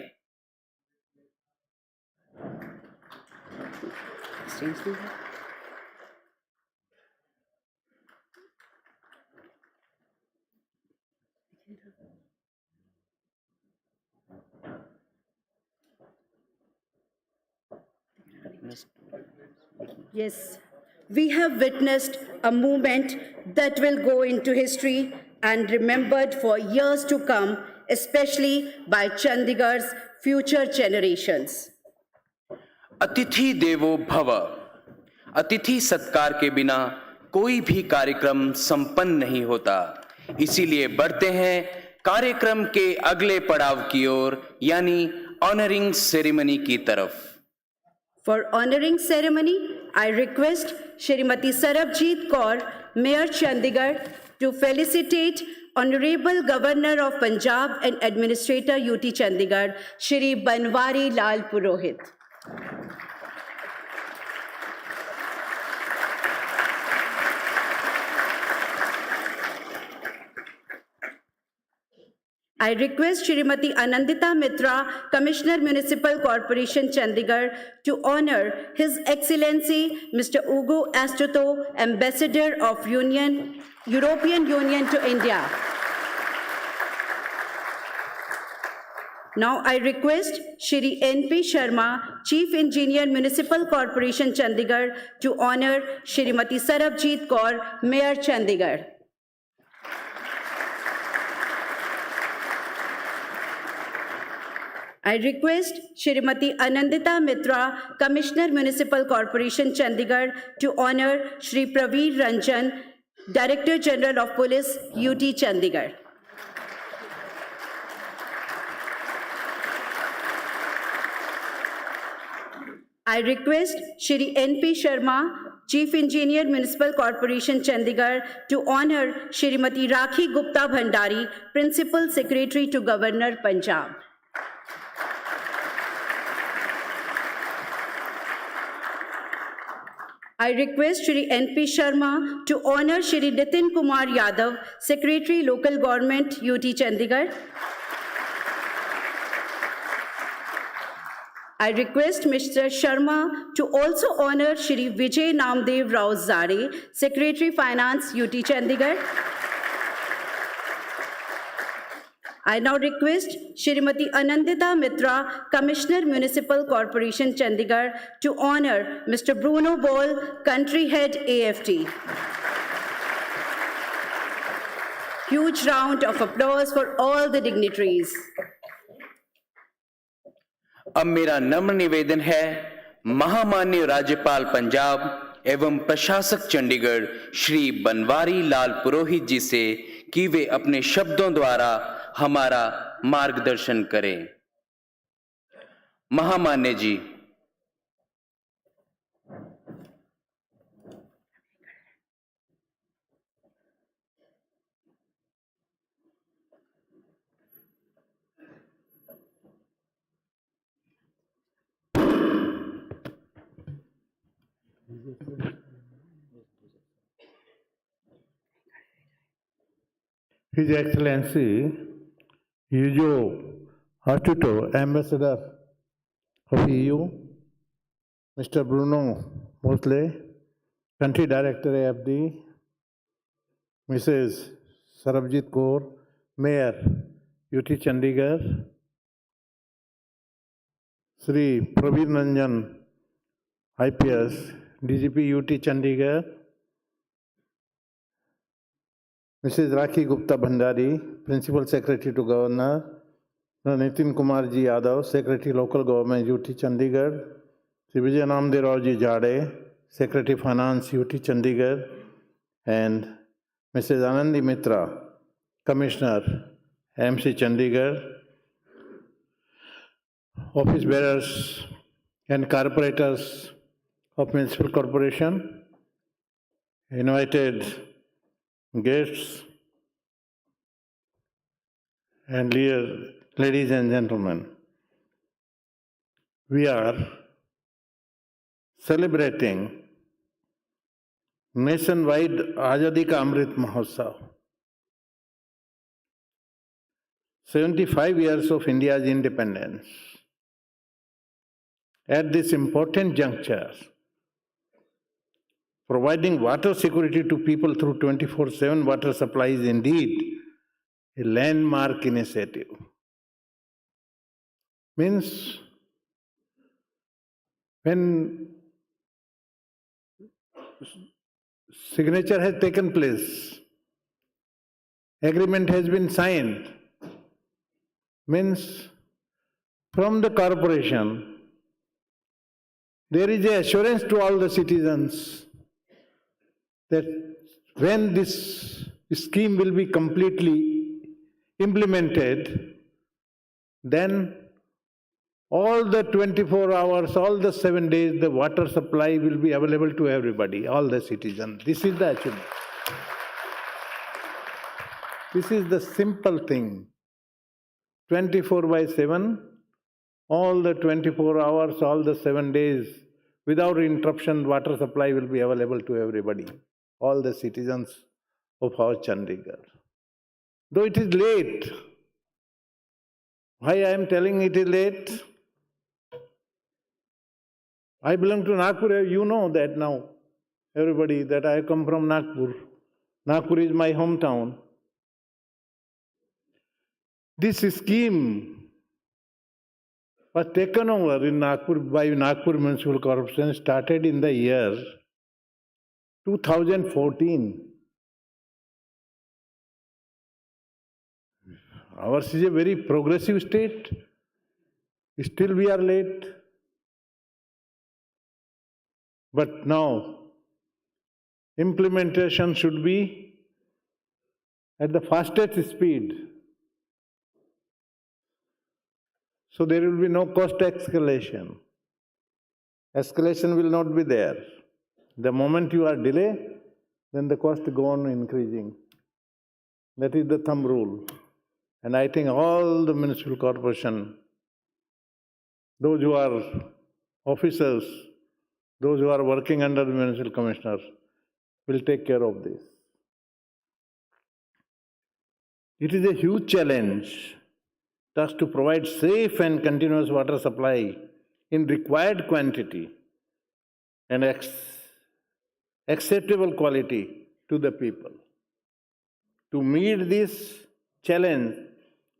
Yes, we have witnessed a movement that will go into history and remembered for years to come, especially by Chandigarh's future generations. अतिथि देवो भव, अतिथि सत्कार के बिना कोई भी कार्यक्रम संपन्न नहीं होता। इसीलिए बढ़ते हैं कार्यक्रम के अगले पड़ाव की ओर, यानी ऑनरिंग सेरेमनी की तरफ। For honoring ceremony, I request Shrimati Sarabjit Kaur, Mayor Chandigarh, to felicitate Honorable Governor of Punjab and Administrator UT Chandigarh, Shri Banwari Lal Purohit. I request Shrimati Anandita Mitra, Commissioner Municipal Corporation Chandigarh, to honor His Excellency Mr. Ugo Astuto, Ambassador of European Union to India. Now I request Shri N.P. Sharma, Chief Engineer Municipal Corporation Chandigarh, to honor Shrimati Sarabjit Kaur, Mayor Chandigarh. I request Shrimati Anandita Mitra, Commissioner Municipal Corporation Chandigarh, to honor Shri Praveer Ranjan, Director General of Police, UT Chandigarh. I request Shri N.P. Sharma, Chief Engineer Municipal Corporation Chandigarh, to honor Shrimati Rakhi Gupta Bhandari, Principal Secretary to Governor Punjab. I request Shri N.P. Sharma to honor Shri Nitin Kumar Yadav, Secretary Local Government, UT Chandigarh. I request Mr. Sharma to also honor Shri Vijay Namdev Rao Zare, Secretary Finance, UT Chandigarh. I now request Shrimati Anandita Mitra, Commissioner Municipal Corporation Chandigarh, to honor Mr. Bruno Ball, Country Head AFT. Huge round of applause for all the dignitaries. अब मेरा नम्र निवेदन है महामान्य राज्यपाल पंजाब एवं प्रशासक चंडीगढ़ श्री बनवारी लाल पुरोहित जी से कि वे अपने शब्दों द्वारा हमारा मार्गदर्शन करें। महामान्य जी, His Excellency Ugo Astuto, Ambassador of EU, Mr. Bruno Mosley, Country Director AFD, Mrs. Sarabjit Kaur, Mayor UT Chandigarh, Sri Praveer Ranjan, IPS, DGP UT Chandigarh, Mrs. Rakhi Gupta Bhandari, Principal Secretary to Governor, Nitin Kumar Ji Yadav, Secretary Local Government UT Chandigarh, Sri Vijay Namdev Rao Ji Jade, Secretary Finance UT Chandigarh, and Mrs. Anandi Mitra, Commissioner MC Chandigarh, office bearers and corporators of Municipal Corporation, invited guests, and ladies and gentlemen, we are celebrating nationwide Azadi Ka Amrit Mahotsav. 75 years of India's independence. At this important juncture, providing water security to people through 24/7 water supply is indeed a landmark initiative. Means when signature has taken place, agreement has been signed, means from the corporation, there is an assurance to all the citizens that when this scheme will be completely implemented, then all the 24 hours, all the 7 days, the water supply will be available to everybody, all the citizens. This is the achievement. This is the simple thing. 24/7, all the 24 hours, all the 7 days, without interruption, water supply will be available to everybody, all the citizens of our Chandigarh. Though it is late, Why I am telling it is late? I belong to Nagpur. You know that now, everybody, that I come from Nagpur. Nagpur is my hometown. This scheme was taken over in Nagpur by Nagpur Municipal Corporation, started in the year 2014. Ours is a very progressive state. Still we are late. But now, implementation should be at the fastest speed. So there will be no cost escalation. Escalation will not be there. The moment you are delayed, then the cost go on increasing. That is the thumb rule. And I think all the municipal corporation, those who are officers, those who are working under the municipal commissioner, will take care of this. It is a huge challenge thus to provide safe and continuous water supply in required quantity and acceptable quality to the people. To meet this challenge,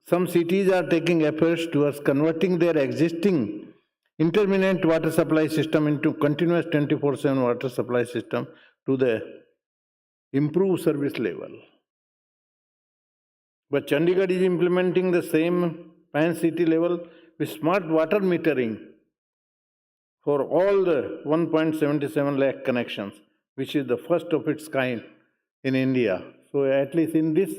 some cities are taking efforts towards converting their existing intermittent water supply system into continuous 24/7 water supply system to the improved service level. But Chandigarh is implementing the same pan-city level with smart water metering for all the 1.77 lakh connections, which is the first of its kind in India. So at least in this,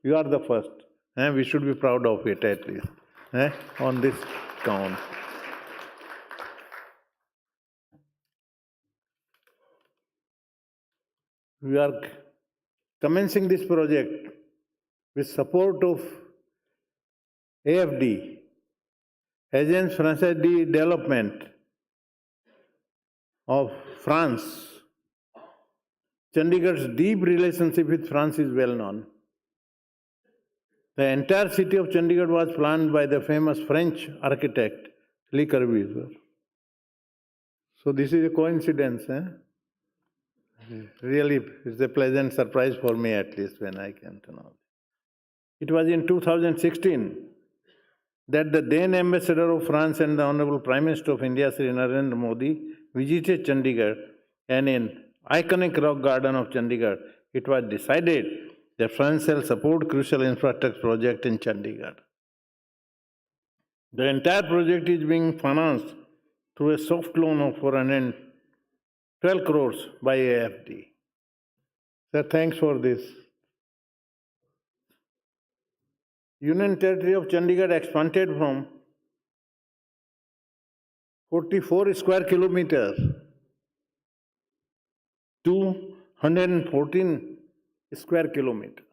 you are the first. We should be proud of it at least, on this count. We are commencing this project with support of AFD, Agence Française de Développement of France. Chandigarh's deep relationship with France is well known. The entire city of Chandigarh was planned by the famous French architect Le Corbusier. So this is a coincidence, Really, it's a pleasant surprise for me at least when I came to know. It was in 2016 that the then Ambassador of France and the Honorable Prime Minister of India, Sri Narendra Modi, visited Chandigarh, and in iconic rock garden of Chandigarh, it was decided that France shall support crucial infrastructure project in Chandigarh. The entire project is being financed through a soft loan of 412 crores by AFD. So thanks for this. Union Territory of Chandigarh expanded from 44 square kilometers to 114 square kilometers.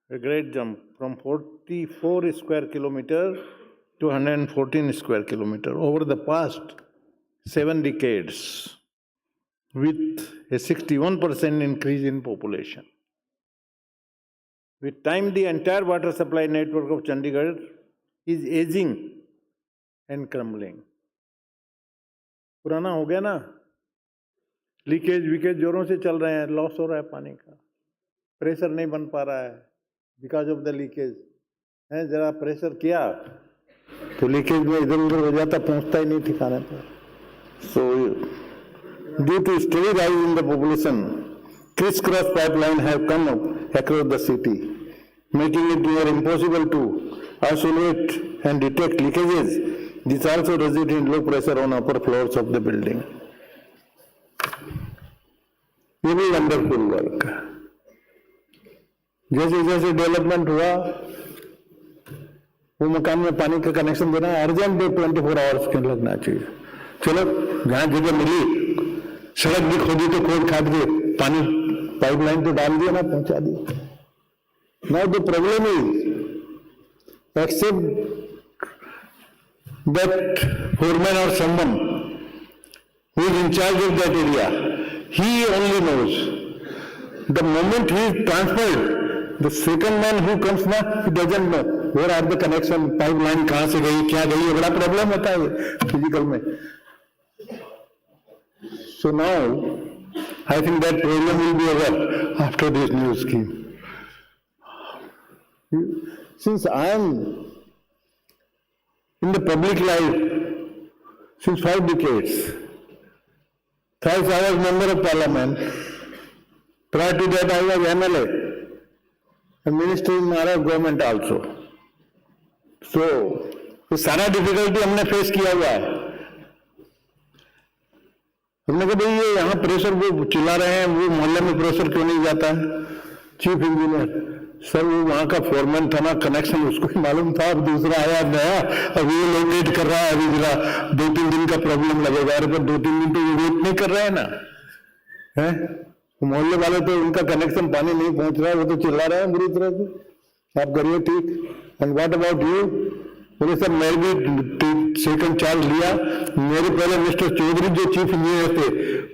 A great jump from 44 square kilometers to 114 square kilometers over the past 7 decades, with a 61% increase in population. With time, the entire water supply network of Chandigarh is aging and crumbling. पुराना हो गया ना, leakage विकेज जोरों से चल रहे हैं, loss हो रहा है पानी का, प्रेशर नहीं बन पा रहा है बिकॉज ऑफ द लीकेज. जरा प्रेशर किया तो लीकेज में इधर उधर हो जाता, पहुंचता ही नहीं ठिकाने पर. So, due to steady rise in the population, criss-cross pipeline have come up across the city, making it near impossible to isolate and detect leakages. This also results in low pressure on upper floors of the building. ये भी wonderful work. जैसे जैसे development हुआ, वो मकान में पानी का कनेक्शन देना अर्जेंट 24 आवर्स के लगना चाहिए. चलो जहां जगह मिली, सड़क भी खोदी तो खोद खाद के पानी पाइपलाइन तो डाल दिया ना, पहुंचा दिया. Now the problem is, except that foreman or someone who is in charge of that area, he only knows. The moment he is transferred, the second man who comes now, he doesn't know. Where are the connection, pipeline कहाँ से गई, क्या गई, ये बड़ा problem होता है physical में. So now, I think that problem will be over after this new scheme. Since I am in the public life since 5 decades, thrice I was member of parliament. Prior to that, I was MLA, a minister in Maharashtra government also. So, ये सारा difficulty हमने face किया हुआ है. हमने कहा भाई ये यहाँ प्रेशर वो चिल्ला रहे हैं, वो मोहल्ले में प्रेशर क्यों नहीं जाता है. चीफ इंजीनियर सर, वो वहाँ का फोरमैन था ना, कनेक्शन उसको ही मालूम था, अब दूसरा आया नया, अब ये लोकेट कर रहा है, अभी जरा 2-3 दिन का प्रॉब्लम लगेगा. अरे पर 2-3 दिन तो वेट नहीं कर रहे हैं ना, है मोहल्ले वाले तो उनका कनेक्शन पानी नहीं पहुंच रहा है, वो तो चिल्ला रहे हैं बुरी तरह से, आप करिए ठीक. And what about you? बोले सर मैं भी सेकंड चार्ज लिया. मेरे पहले मिस्टर चौधरी जो चीफ इंजीनियर थे,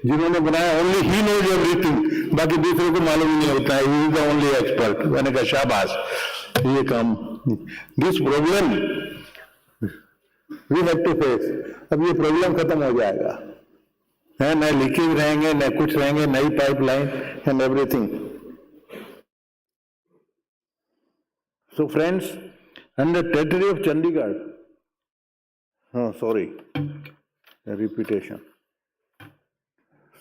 जिन्होंने बनाया, ओनली ही नोज एवरीथिंग, बाकी दूसरे को मालूम ही नहीं होता है, he is the only expert. मैंने कहा शाबाश, ये काम, this problem we have to face. अब ये प्रॉब्लम खत्म हो जाएगा, है न लीकेज रहेंगे, न कुछ रहेंगे, नई pipeline and everything. So friends, and the territory of Chandigarh, repetition.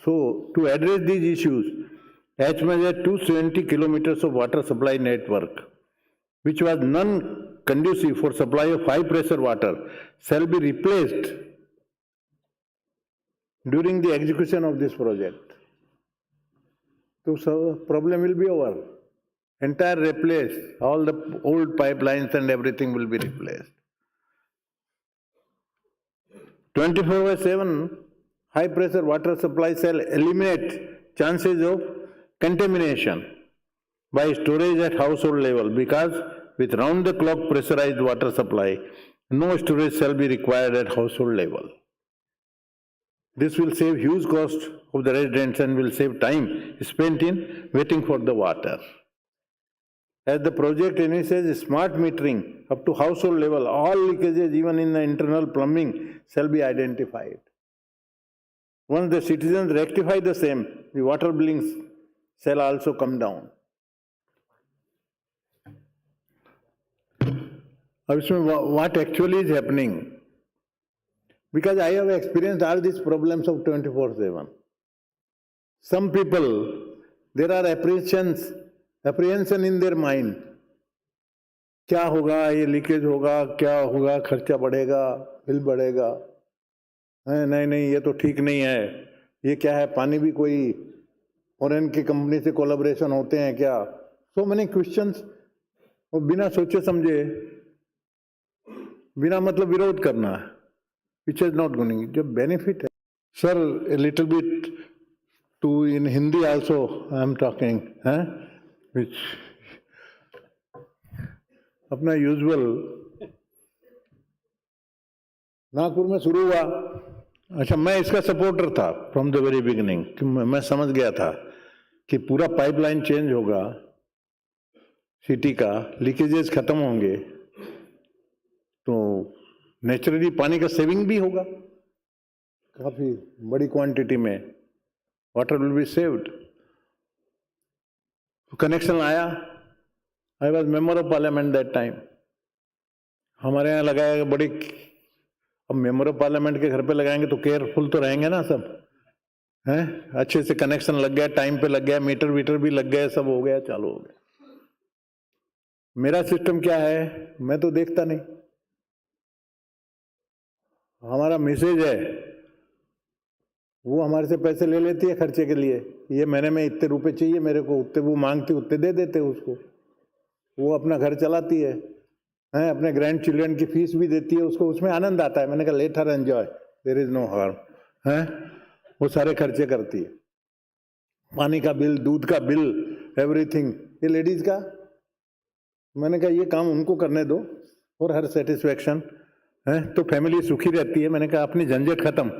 So to address these issues, as much as 270 kilometers of water supply network, which was non-conducive for supply of high pressure water, shall be replaced during the execution of this project. So problem will be over. Entire replace, all the old pipelines and everything will be replaced. 24/7 high pressure water supply shall eliminate chances of contamination by storage at household level, because with round the clock pressurized water supply, no storage shall be required at household level. This will save huge cost of the residents and will save time spent in waiting for the water. As the project initiates smart metering up to household level, all leakages, even in the internal plumbing, shall be identified. Once the citizens rectify the same, the water billings shall also come down. अब इसमें what actually is happening? Because I have experienced all these problems of 24/7. Some people, there are apprehension in their mind. क्या होगा, ये leakage होगा, क्या होगा, खर्चा बढ़ेगा, बिल बढ़ेगा, नहीं ये तो ठीक नहीं है, ये क्या है, पानी भी कोई फॉरेन की कंपनी से कोलैबोरेशन होते हैं क्या. सो मेनी क्वेश्चंस, और बिना सोचे समझे, बिना मतलब विरोध करना है, विच इज नॉट गोइंग. जो बेनिफिट है sir, a little bit too in Hindi also I am talking, which अपना यूजुअल नागपुर में शुरू हुआ. अच्छा, मैं इसका सपोर्टर था फ्रॉम द वेरी बिगिनिंग. मैं समझ गया था कि पूरा पाइपलाइन चेंज होगा, सिटी का लीकेजेस खत्म होंगे, तो नेचुरली पानी का सेविंग भी होगा, काफी बड़ी क्वांटिटी में water will be saved. Connection आया. I was member of parliament that time. हमारे यहाँ लगाया बड़ी, अब मेंबर ऑफ पार्लियामेंट के घर पे लगाएंगे तो केयरफुल तो रहेंगे ना सब, हैं, अच्छे से कनेक्शन लग गया, टाइम पे लग गया, मीटर वीटर भी लग गया, सब हो गया, चालू हो गया. मेरा सिस्टम क्या है, मैं तो देखता नहीं. हमारा मैसेज है, वो हमारे से पैसे ले लेती है खर्चे के लिए, ये महीने में इतने रुपए चाहिए मेरे को, उतने वो मांगती, उतने दे देते उसको, वो अपना घर चलाती है, अपने ग्रैंड चिल्ड्रन की फीस भी देती है उसको, उसमें आनंद आता है. मैंने कहा let her enjoy, there is no harm, है, वो सारे खर्चे करती है. पानी का बिल, दूध का बिल, एवरीथिंग, ये लेडीज का. मैंने कहा ये काम उनको करने दो और हर सेटिस्फेक्शन है तो फैमिली सुखी रहती है. मैंने कहा अपनी झंझट खत्म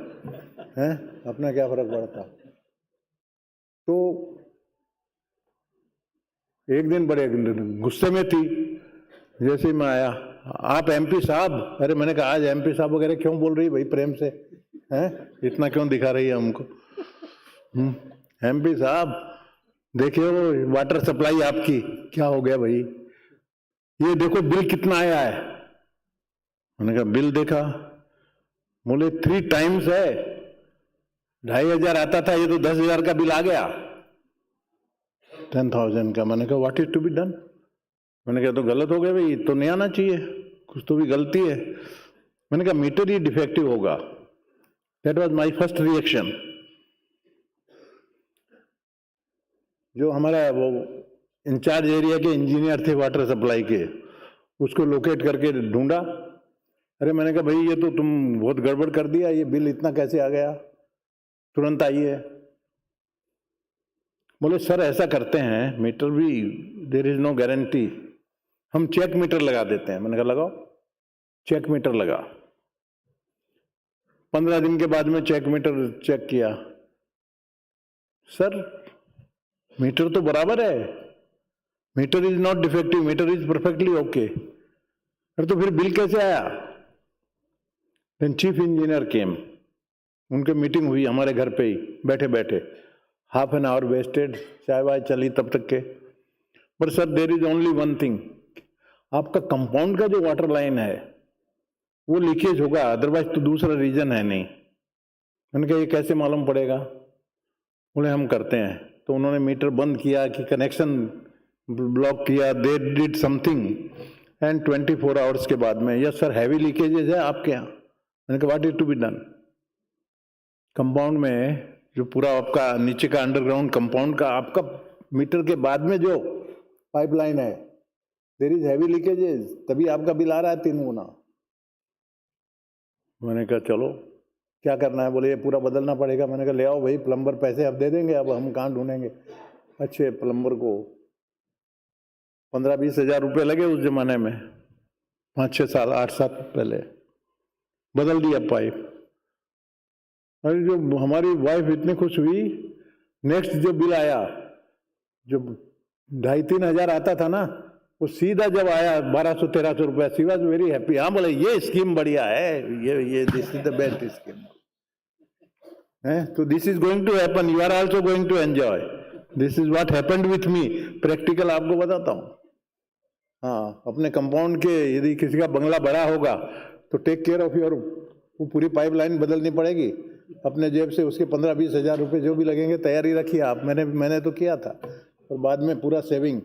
है, अपना क्या फर्क पड़ता. तो एक दिन बड़े गुस्से में थी, जैसे ही मैं आया, आप एमपी साहब, अरे मैंने कहा आज एमपी साहब वगैरह क्यों बोल रही भाई प्रेम से, हैं इतना क्यों दिखा रही है हमको? एमपी साहब देखिए वो वाटर सप्लाई आपकी, क्या हो गया भाई, ये देखो बिल कितना आया है। मैंने कहा बिल देखा, बोले 3 टाइम्स है, 2,500 आता था, ये तो 10,000 का बिल आ गया, 10,000 का। मैंने कहा what is to be done? मैंने कहा तो गलत हो गया भाई, तो नहीं आना चाहिए, कुछ तो भी गलती है। मैंने कहा मीटर ही डिफेक्टिव होगा। That was my first reaction. जो हमारा वो इंचार्ज एरिया के इंजीनियर थे वाटर सप्लाई के, उसको लोकेट करके ढूंढा। अरे मैंने कहा भाई ये तो तुम बहुत गड़बड़ कर दिया, ये बिल इतना कैसे आ गया, तुरंत आइए। बोले सर ऐसा करते हैं, मीटर भी देयर इज नो गारंटी, हम चेक मीटर लगा देते हैं। मैंने कहा लगाओ। चेक मीटर लगा। 15 दिन के बाद में चेक मीटर चेक किया, सर मीटर तो बराबर है, meter is not defective, meter is perfectly okay. अरे तो फिर बिल कैसे आया? देन चीफ इंजीनियर केम, उनकी मीटिंग हुई हमारे घर पे ही बैठे बैठे, हाफ एन आवर वेस्टेड, चाय वाय चली तब तक के। पर sir there is only one thing, आपका कंपाउंड का जो वाटर लाइन है वो लीकेज होगा, अदरवाइज तो दूसरा रीजन है नहीं। मैंने कहा ये कैसे मालूम पड़ेगा? बोले हम करते हैं। तो उन्होंने मीटर बंद किया कि कनेक्शन ब्लॉक किया, they did something, and 24 hours के बाद में यस सर हैवी लीकेजेज है आपके यहाँ। मैंने कहा what is to be done? Compound में जो पूरा आपका नीचे का अंडरग्राउंड कंपाउंड का आपका मीटर के बाद में जो पाइपलाइन है, देयर इज हैवी लीकेजेज, तभी आपका बिल आ रहा है 3 गुना। मैंने कहा चलो क्या करना है? बोले ये पूरा बदलना पड़ेगा। मैंने कहा ले आओ भाई प्लम्बर, पैसे अब दे देंगे, अब हम कहाँ ढूंढेंगे अच्छे प्लम्बर को। 15-20 हज़ार रुपये लगे उस जमाने में, 5-6 साल 8 साल पहले बदल दिया पाइप। अरे जो हमारी वाइफ इतनी खुश हुई, नेक्स्ट जो बिल आया जो 2,500-3 हज़ार आता था ना, वो सीधा जब आया 1,200-1,300 रुपया, शी वॉज वेरी हैप्पी। हाँ बोले ये स्कीम बढ़िया है, ये this is the best scheme है। तो this is going to happen, you are also going to enjoy, this is what happened with me. Practical आपको बताता हूँ। हाँ अपने कंपाउंड के यदि किसी का बंगला बड़ा होगा तो टेक केयर ऑफ योर, वो पूरी पाइपलाइन बदलनी पड़ेगी अपने जेब से, उसके 15-20 हज़ार रुपये जो भी लगेंगे तैयारी रखिए आप। मैंने तो किया था, और बाद में पूरा सेविंग,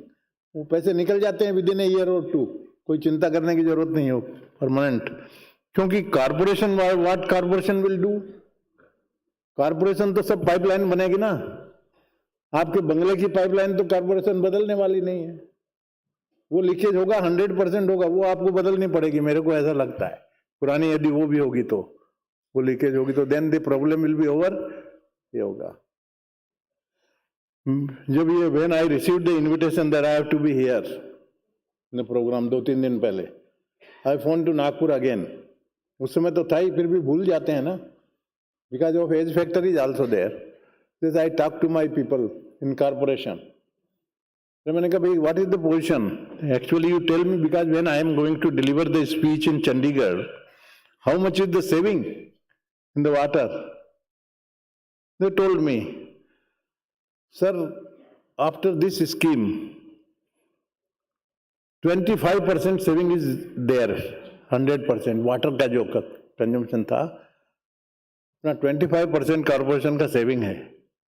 वो पैसे निकल जाते हैं विद इन ए ईयर और 2, कोई चिंता करने की जरूरत नहीं हो, परमानेंट। क्योंकि corporation, what corporation will do? Corporation तो सब पाइपलाइन बनेगी ना, आपके बंगले की पाइपलाइन तो कारपोरेशन बदलने वाली नहीं है। वो लीकेज होगा 100% होगा, वो आपको बदलनी पड़ेगी, मेरे को ऐसा लगता है। पुरानी यदि वो भी होगी तो वो लीकेज होगी तो then the problem will be over, ये होगा। जब ये when I received the invitation that I have to be here in the program 2-3 दिन पहले, I phone to Nagpur again. उस समय तो था ही, फिर भी भूल जाते हैं ना, because of age factor is also there. This I talk to my people in corporation. तो मैंने कहा भाई what is the position actually, you tell me, because when I am going to deliver the speech in Chandigarh, how much is the saving in the water? They told me, sir, after this scheme 25% saving is there, 100% water का जो consumption था अपना 25% corporation का saving है,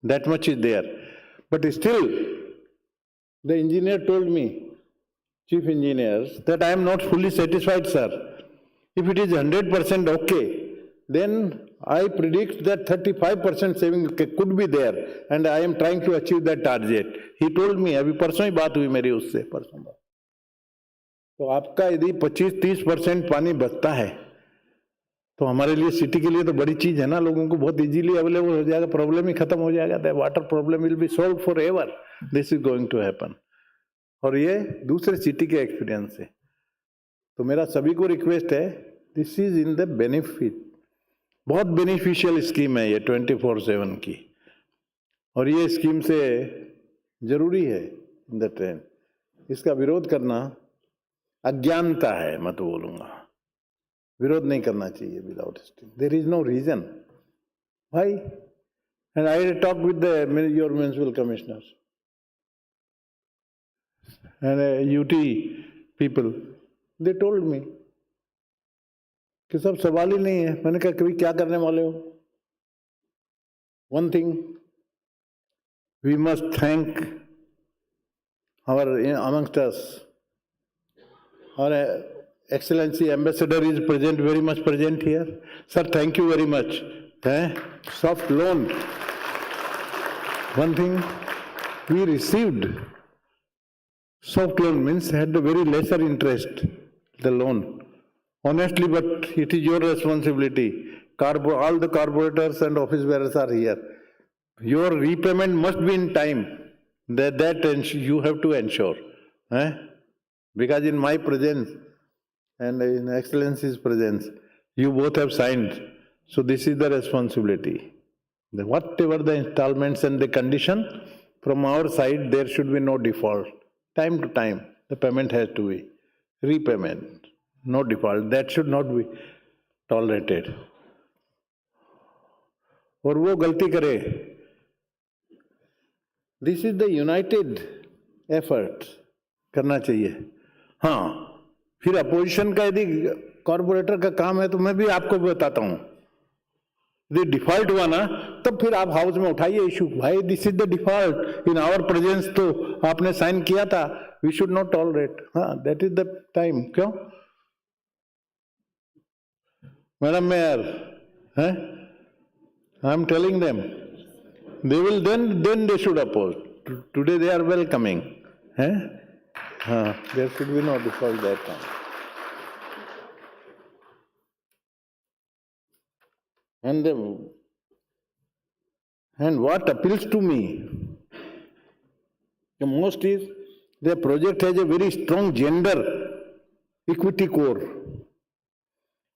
that much is there. But still the engineer told me, chief engineers, that I am not fully satisfied, sir. If it is 100% okay, then I predict that 35% saving could be there, and I am trying to achieve that target. He told me, अभी परसों ही बात हुई मेरी उससे, परसों बात। तो आपका यदि 25-30% पानी बचता है तो हमारे लिए, सिटी के लिए तो बड़ी चीज है ना, लोगों को बहुत इजीली अवेलेबल हो जाएगा, प्रॉब्लम ही खत्म हो जाएगा, water problem will be solved forever. This is going to happen, और ये दूसरे सिटी के एक्सपीरियंस से। तो मेरा सभी को रिक्वेस्ट है, this is in the benefit, बहुत बेनिफिशियल स्कीम है ये 24/7 की, और ये स्कीम से जरूरी है इन द ट्रेन। इसका विरोध करना, अज्ञानता है, मैं तो बोलूंगा। विरोध नहीं करना चाहिए without sting. There is no reason why. And I talk with your municipal commissioner and UT people, they told me कि सब सवाल ही नहीं है। मैंने कहा कभी क्या करने वाले हो? One thing we must thank our amongst us. Our Excellency Ambassador is present, very much present here. Sir, thank you very much. Soft loan. One thing we received, soft loan means had the very lesser interest, the loan. Honestly, but it is your responsibility. All the corporators and office bearers are here. Your repayment must be in time. That you have to ensure. Because in my presence and in Excellency's presence, you both have signed. So this is the responsibility. Whatever the installments and the condition, from our side, there should be no default. Time to time, the payment has to be repayment, no default. That should not be tolerated. और वो गलती करे, this is the United effort करना चाहिए। हाँ, फिर opposition का यदि कॉर्पोरेटर का काम है तो मैं भी आपको बताता हूँ, यदि डिफॉल्ट हुआ ना तब फिर आप हाउस में उठाइए इशू, भाई this is the default in our presence, तो आपने साइन किया था, वी शुड नॉट टॉलरेट। हाँ, दैट इज द टाइम। क्यों madam mayor, I am telling them, they will then they should oppose. Today they are welcoming. There should be no default that time. And what appeals to me the most is the project has a very strong gender equity core.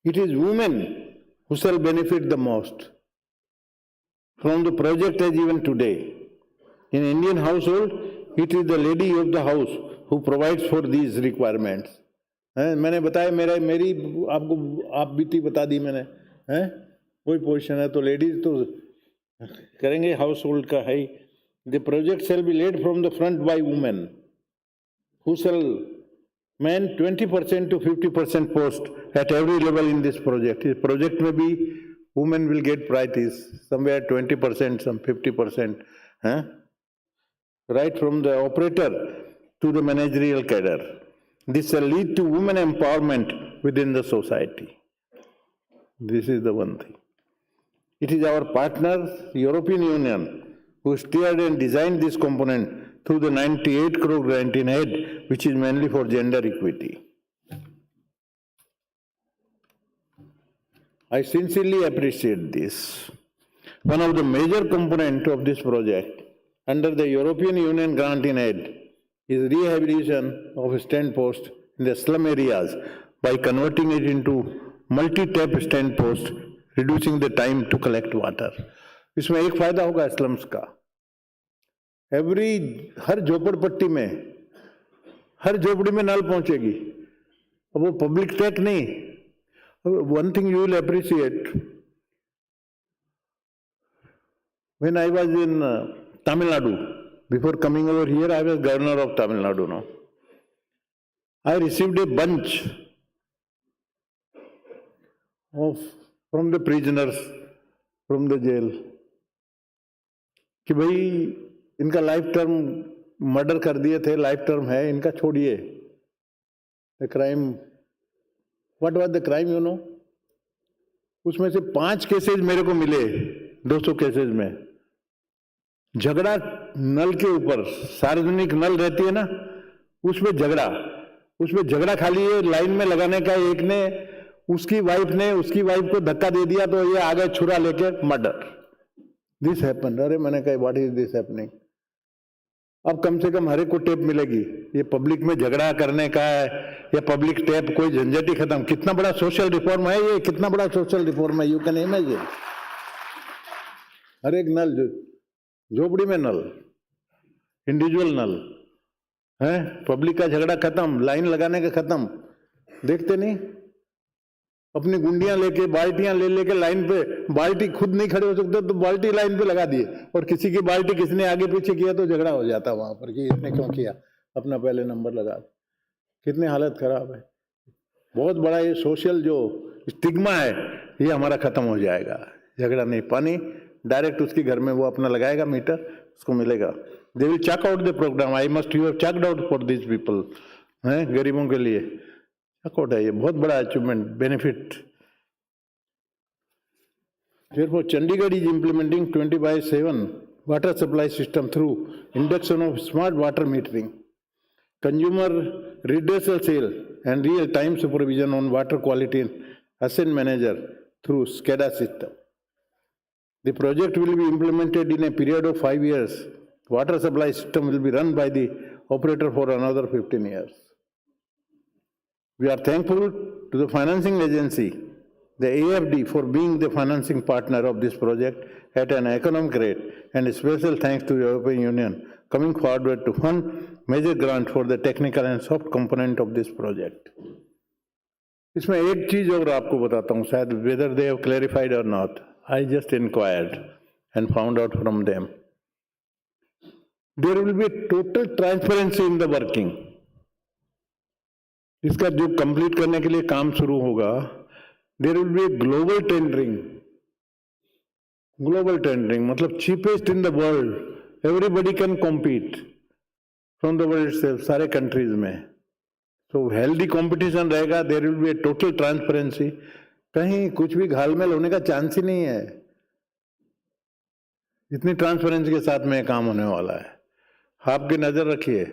It is women who shall benefit the most from the project as even today. In Indian household, it is the lady of the house who provides for these requirements. मैंने बताया मेरी आपको आप बीती बता दी मैंने, वही position है, तो लेडीज तो करेंगे, हाउस होल्ड का है। The project shall be led from the front by women who shall man 20% to 50% post at every level in this project. This project may be women will get priorities, somewhere 20%, some 50%, right from the operator to the managerial cadre. This will lead to women empowerment within the society. This is the one thing. It is our partners, European Union, who steered and designed this component through the 98 crore grant in aid, which is mainly for gender equity. I sincerely appreciate this. One of the major components of this project under the European Union grant in aid is rehabilitation of stand posts in the slum areas by converting it into multi-tap stand posts, reducing the time to collect water. इसमें एक फायदा होगा slums का, हर झोपड़पट्टी में, हर झोपड़ी में नल पहुंचेगी, अब वो पब्लिक टैक नहीं। One thing you will appreciate, when I was in Tamil Nadu, before coming over here, I was governor of Tamil Nadu now. I received a bunch from the prisoners from the jail कि भाई इनका life term murder कर दिए थे, life term है, इनका छोड़िए। The crime, what was the crime, you know? उसमें से 5 केसेस मेरे को मिले 200 केसेस में, झगड़ा नल के ऊपर, सार्वजनिक नल रहती है ना, उसमें झगड़ा खाली है लाइन में लगाने का। एक ने उसकी वाइफ को धक्का दे दिया तो ये आ गए छुरा लेके, मर्डर। This happen. अरे मैंने कहा व्हाट इज दिस हैपनिंग? अब कम से कम हर एक को टेप मिलेगी। ये पब्लिक में झगड़ा करने का है, ये पब्लिक टेप, कोई झंझट ही खत्म। कितना बड़ा सोशल रिफॉर्म है ये, कितना बड़ा सोशल रिफॉर्म है, यू कैन इमेजिन। हर एक नल, झोपड़ी में नल, इंडिविजुअल नल, है? पब्लिक का झगड़ा खत्म, लाइन लगाने का खत्म। देखते नहीं, अपनी गुंडियां लेके बाल्टियां ले लेके लाइन पे, बाल्टी खुद नहीं खड़े हो सकते तो बाल्टी लाइन पे लगा दिए, और किसी की बाल्टी किसने आगे पीछे किया तो झगड़ा हो जाता वहां पर कि इसने क्यों किया, अपना पहले नंबर लगा। कितनी हालत खराब है। बहुत बड़ा ये सोशल जो स्टिग्मा है ये हमारा खत्म हो जाएगा। झगड़ा नहीं, पानी डायरेक्ट उसके घर में वो अपना लगाएगा मीटर, उसको मिलेगा। They will check out the program, I must you have checked out for this people, हैं, गरीबों के लिए चेक आउट है। ये बहुत बड़ा achievement, benefit. Therefore, Chandigarh is implementing 20/7 water supply system through induction of smart water metering, consumer redressal sale, and real-time supervision on water quality and asset manager through SCADA system. The project will be implemented in a period of 5 years. Water supply system will be run by the operator for another 15 years. We are thankful to the financing agency, the AFD, for being the financing partner of this project at an economic rate, and a special thanks to the European Union coming forward to fund major grant for the technical and soft component of this project. इसमें एक चीज और आपको बताता हूँ, शायद whether they have clarified or not. I just inquired and found out from them. There will be total transparency in the working. इसका जो कंप्लीट करने के लिए काम शुरू होगा, there will be a global tendering. Global tendering मतलब cheapest in the world. Everybody can compete from the world itself, सारे countries में. So healthy competition रहेगा. There will be a total transparency. कहीं कुछ भी घालमेल होने का चांस ही नहीं है. इतनी ट्रांसपेरेंसी के साथ में काम होने वाला है. आपकी नजर रखिए,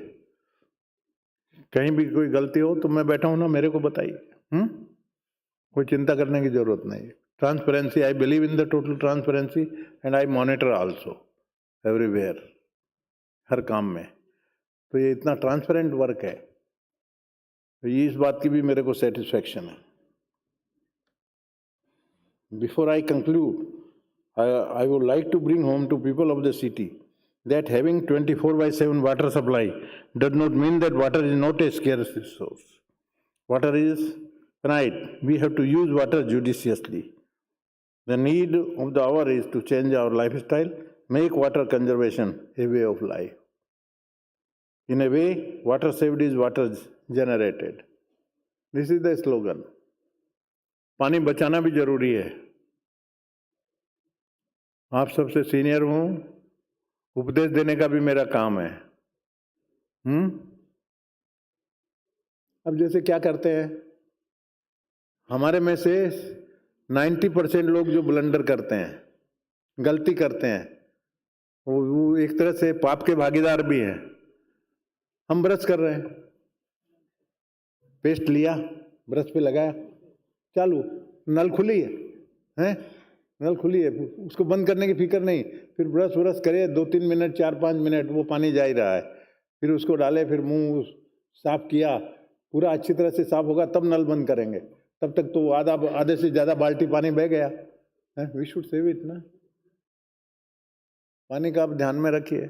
कहीं भी कोई गलती हो तो मैं बैठा हूं ना, मेरे को बताइए. कोई चिंता करने की जरूरत नहीं. Transparency, I believe in the total transparency and I monitor also everywhere, हर काम में. तो ये इतना ट्रांसपेरेंट वर्क है, तो ये इस बात की भी मेरे को सेटिस्फेक्शन है. Before I conclude, I would like to bring home to people of the city that having 24/7 water supply does not mean that water is not a scarce resource. Water is finite. We have to use water judiciously. The need of the hour is to change our lifestyle, make water conservation a way of life. In a way, water saved is water generated. This is the slogan. पानी बचाना भी जरूरी है. आप सबसे senior हूं, उपदेश देने का भी मेरा काम है. अब जैसे क्या करते हैं, हमारे में से 90% लोग जो ब्लंडर करते हैं, गलती करते हैं, वो एक तरह से पाप के भागीदार भी हैं. हम ब्रश कर रहे हैं, पेस्ट लिया, ब्रश पे लगाया, चालू, नल खुली है, नल खुली है, उसको बंद करने की फिक्र नहीं. फिर ब्रश करे 2-3 मिनट, 4-5 मिनट, वो पानी जा ही रहा है. फिर उसको डाले, फिर मुंह साफ किया, पूरा अच्छी तरह से साफ होगा तब नल बंद करेंगे. तब तक तो आधे से ज़्यादा बाल्टी पानी बह गया. वी शुड सेव इट ना. पानी का आप ध्यान में रखिए.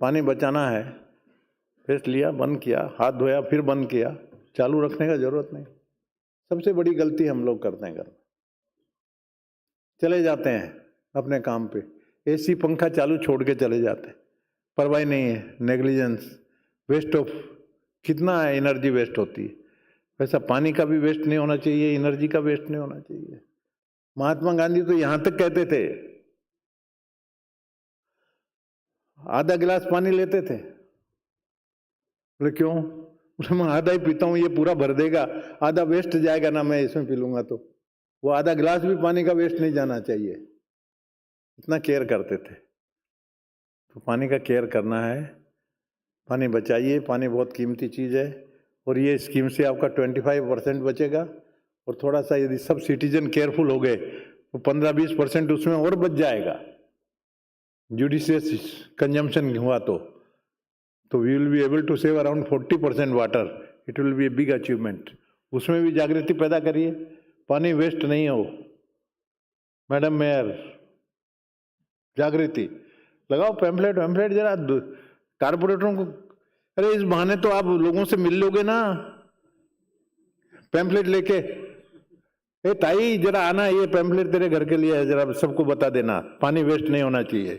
पानी बचाना है. पेस्ट लिया, बंद किया, हाथ धोया, फिर बंद किया, चालू रखने का जरूरत नहीं. सबसे बड़ी गलती हम लोग करते हैं घर में. चले जाते हैं अपने काम पे, एसी पंखा चालू छोड़ के चले जाते हैं. परवाही नहीं है, नेग्लिजेंस, वेस्ट ऑफ, कितना एनर्जी वेस्ट होती है. वैसा पानी का भी वेस्ट नहीं होना चाहिए, एनर्जी का वेस्ट नहीं होना चाहिए. महात्मा गांधी तो यहां तक कहते थे, आधा गिलास पानी लेते थे. बोले क्यों? बोले मैं आधा ही पीता हूँ, ये पूरा भर देगा, आधा वेस्ट जाएगा ना, मैं इसमें पी लूंगा. तो वो आधा गिलास भी पानी का वेस्ट नहीं जाना चाहिए. इतना केयर करते थे. तो पानी का केयर करना है, पानी बचाइए. पानी बहुत कीमती चीज़ है, और ये स्कीम से आपका 25% बचेगा. और थोड़ा सा यदि सब सिटीजन केयरफुल हो गए तो 15-20% उसमें और बच जाएगा. जुडिशियस कंजम्पशन हुआ तो we will be able to save around 40% water. It will be a big achievement. उसमें भी जागृति पैदा करिए, पानी वेस्ट नहीं हो. मैडम मेयर, जागृति लगाओ, पैम्फलेट जरा कारपोरेटरों को अरे इस बहाने तो आप लोगों से मिल लोगे ना, पैम्फलेट लेके। ए ताई जरा आना, ये पैम्फलेट तेरे घर के लिए है, जरा सबको बता देना, पानी वेस्ट नहीं होना चाहिए।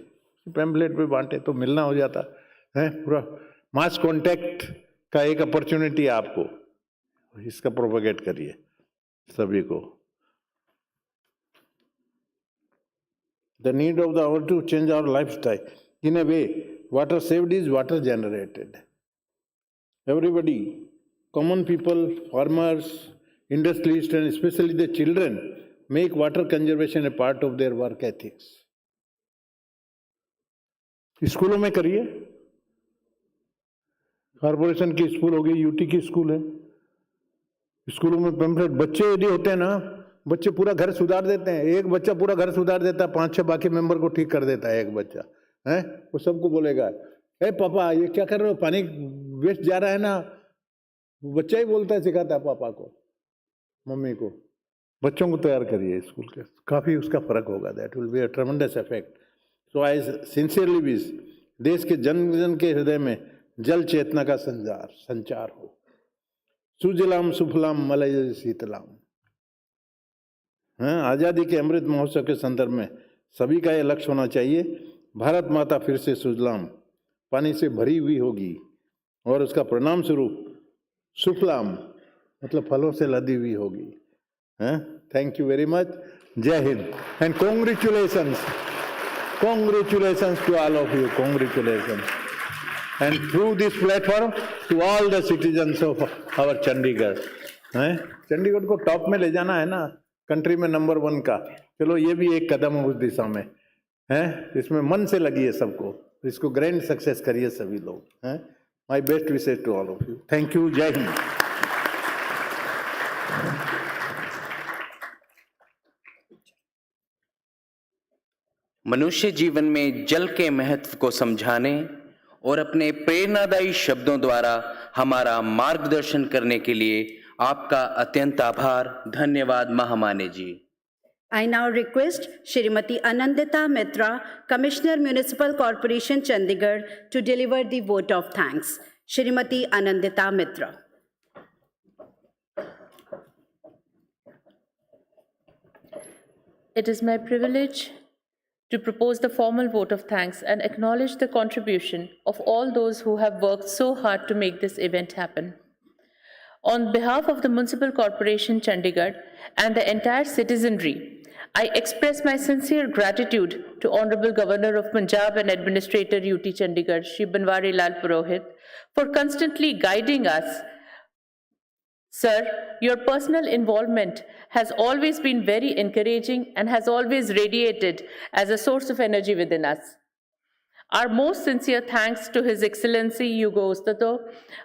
पैम्फलेट पे बांटे तो मिलना हो जाता है। पूरा मास कांटेक्ट का एक अपॉर्चुनिटी है आपको, इसका प्रोपेगेट करिए सभी को। The need of the hour to change our lifestyle. In a way, water saved is water generated. Everybody, common people, farmers, industrialists, and especially the children, make water conservation a part of their work ethics. स्कूलों में करिए, corporation की school होगी, UT की school है, स्कूलों में pamphlet, बच्चे यदि होते हैं ना, बच्चे पूरा घर सुधार देते हैं। एक बच्चा पूरा घर सुधार देता है, 5-6 बाकी मेंबर को ठीक कर देता है एक बच्चा, है वो सबको बोलेगा, ए पापा ये क्या कर रहे हो, पानी वेस्ट जा रहा है ना। बच्चा ही बोलता है, सिखाता है पापा को, मम्मी को। बच्चों को तैयार करिए स्कूल के, काफ़ी उसका फर्क होगा। That will be a ट्रेमेंडस effect. So I sincerely wish देश के जन जन के हृदय में जल चेतना का संचार हो। सुजलाम सुफलाम मलय शीतलाम। आज़ादी के अमृत महोत्सव के संदर्भ में सभी का यह लक्ष्य होना चाहिए, भारत माता फिर से सुजलाम पानी से भरी हुई होगी और उसका परिणाम स्वरूप सुफलाम मतलब फलों से लदी हुई होगी। Thank you very much. जय हिंद and congratulations to all of you, congratulations, and through this platform to all the citizens of our Chandigarh। Chandigarh को टॉप में ले जाना है ना, कंट्री में नंबर 1 का। चलो ये भी एक कदम है उस दिशा में, है इसमें मन से लगी है सबको, इसको ग्रैंड सक्सेस करिए सभी लोग। हैं my best wishes to all of you. Thank you. जय हिंद। मनुष्य जीवन में जल के महत्व को समझाने और अपने प्रेरणादायी शब्दों द्वारा हमारा मार्गदर्शन करने के लिए आपका अत्यंत आभार। धन्यवाद महामान्य जी। I now request Shrimati Anandita Mitra, Commissioner Municipal Corporation Chandigarh, to deliver the vote of thanks. Shrimati Anandita Mitra. It is my privilege to propose the formal vote of thanks and acknowledge the contribution of all those who have worked so hard to make this event happen. On behalf of the Municipal Corporation Chandigarh and the entire citizenry, I express my sincere gratitude to Honorable Governor of Punjab and Administrator UT Chandigarh, Shri Banwari Lal Purohit, for constantly guiding us. Sir, your personal involvement has always been very encouraging and has always radiated as a source of energy within us. Our most sincere thanks to His Excellency Hugo Ustato,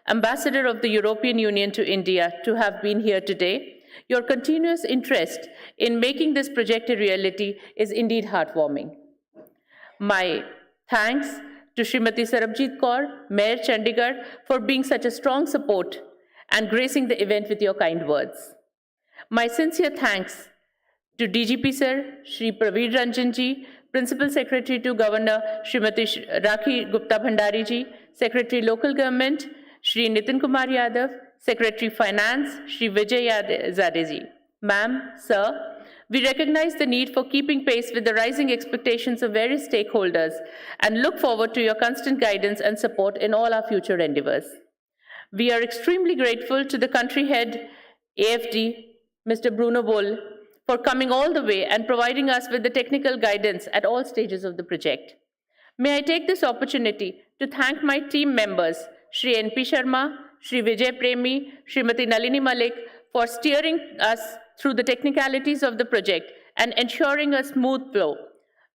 Ambassador of the European Union to India, to have been here today. Your continuous interest in making this project a reality is indeed heartwarming. My thanks to Srimati Sarabjit Kaur, Mayor Chandigarh, for being such a strong support and gracing the event with your kind words. My sincere thanks to DGP Sir, Shri Praveer Ranjan Ji, Principal Secretary to Governor, Srimati Rakhi Gupta Bhandari Ji, Secretary Local Government, Shri Nitin Kumar Yadav, Secretary Finance, Shri Vijay Zade Ji. Ma'am, Sir, we recognize the need for keeping pace with the rising expectations of various stakeholders and look forward to your constant guidance and support in all our future endeavors. We are extremely grateful to the country head, AFD, Mr. Bruno Boll, for coming all the way and providing us with the technical guidance at all stages of the project. May I take this opportunity to thank my team members, Shri N.P. Sharma, Shri Vijay Premi, Srimati Nalini Malik, for steering us through the technicalities of the project and ensuring a smooth flow.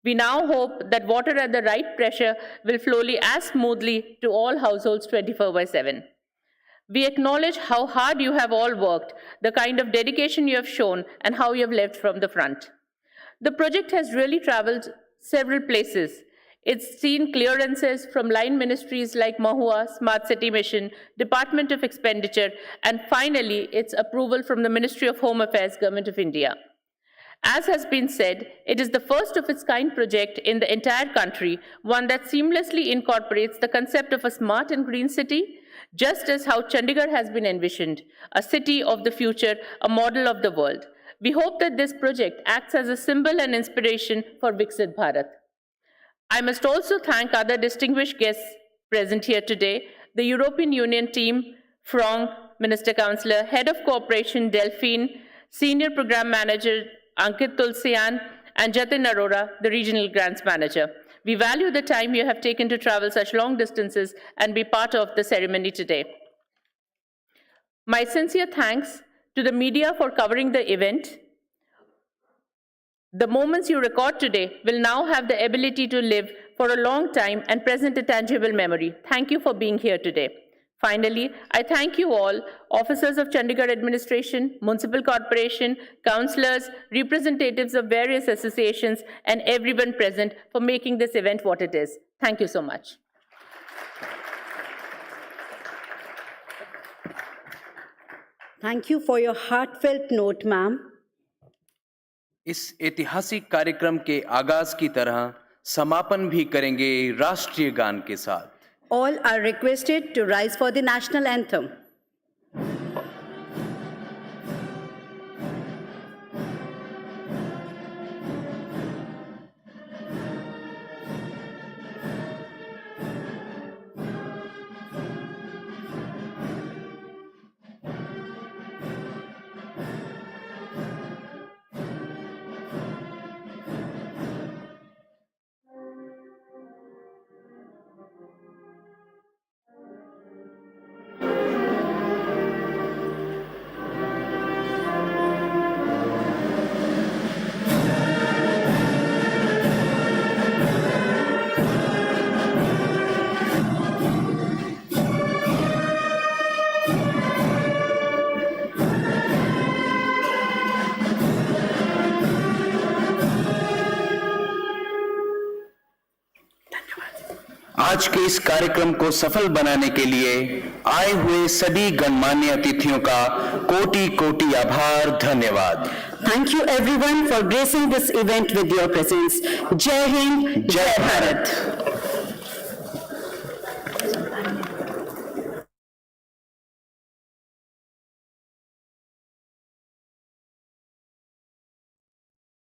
We now hope that water at the right pressure will flow as smoothly to all households 24/7. We acknowledge how hard you have all worked, the kind of dedication you have shown, and how you have led from the front. The project has really traveled several places. It's seen clearances from line ministries like Mahua, Smart City Mission, Department of Expenditure, and finally, its approval from the Ministry of Home Affairs, Government of India. As has been said, it is the first of its kind project in the entire country, one that seamlessly incorporates the concept of a smart and green city, just as how Chandigarh has been envisioned, a city of the future, a model of the world. We hope that this project acts as a symbol and inspiration for Viksit Bharat. I must also thank other distinguished guests present here today, the European Union team, Franck, Minister Councillor, Head of Cooperation, Delphine, Senior Program Manager, Ankit Tulsian, and Jatin Arora, the Regional Grants Manager. We value the time you have taken to travel such long distances and be part of the ceremony today. My sincere thanks to the media for covering the event. The moments you record today will now have the ability to live for a long time and present a tangible memory. Thank you for being here today. Finally, I thank you all, officers of Chandigarh administration, municipal corporation, councillors, representatives of various associations, and everyone present for making this event what it is. Thank you so much. Thank you for your heartfelt note, ma'am. इस ऐतिहासिक कार्यक्रम के आगाज की तरह समापन भी करेंगे राष्ट्रीय गान के साथ। All are requested to rise for the national anthem. आज के इस कार्यक्रम को सफल बनाने के लिए आए हुए सभी गणमान्य अतिथियों का कोटि कोटि आभार, धन्यवाद। Thank you everyone for gracing this event with your presence. Jai Hind, Jai Bharat.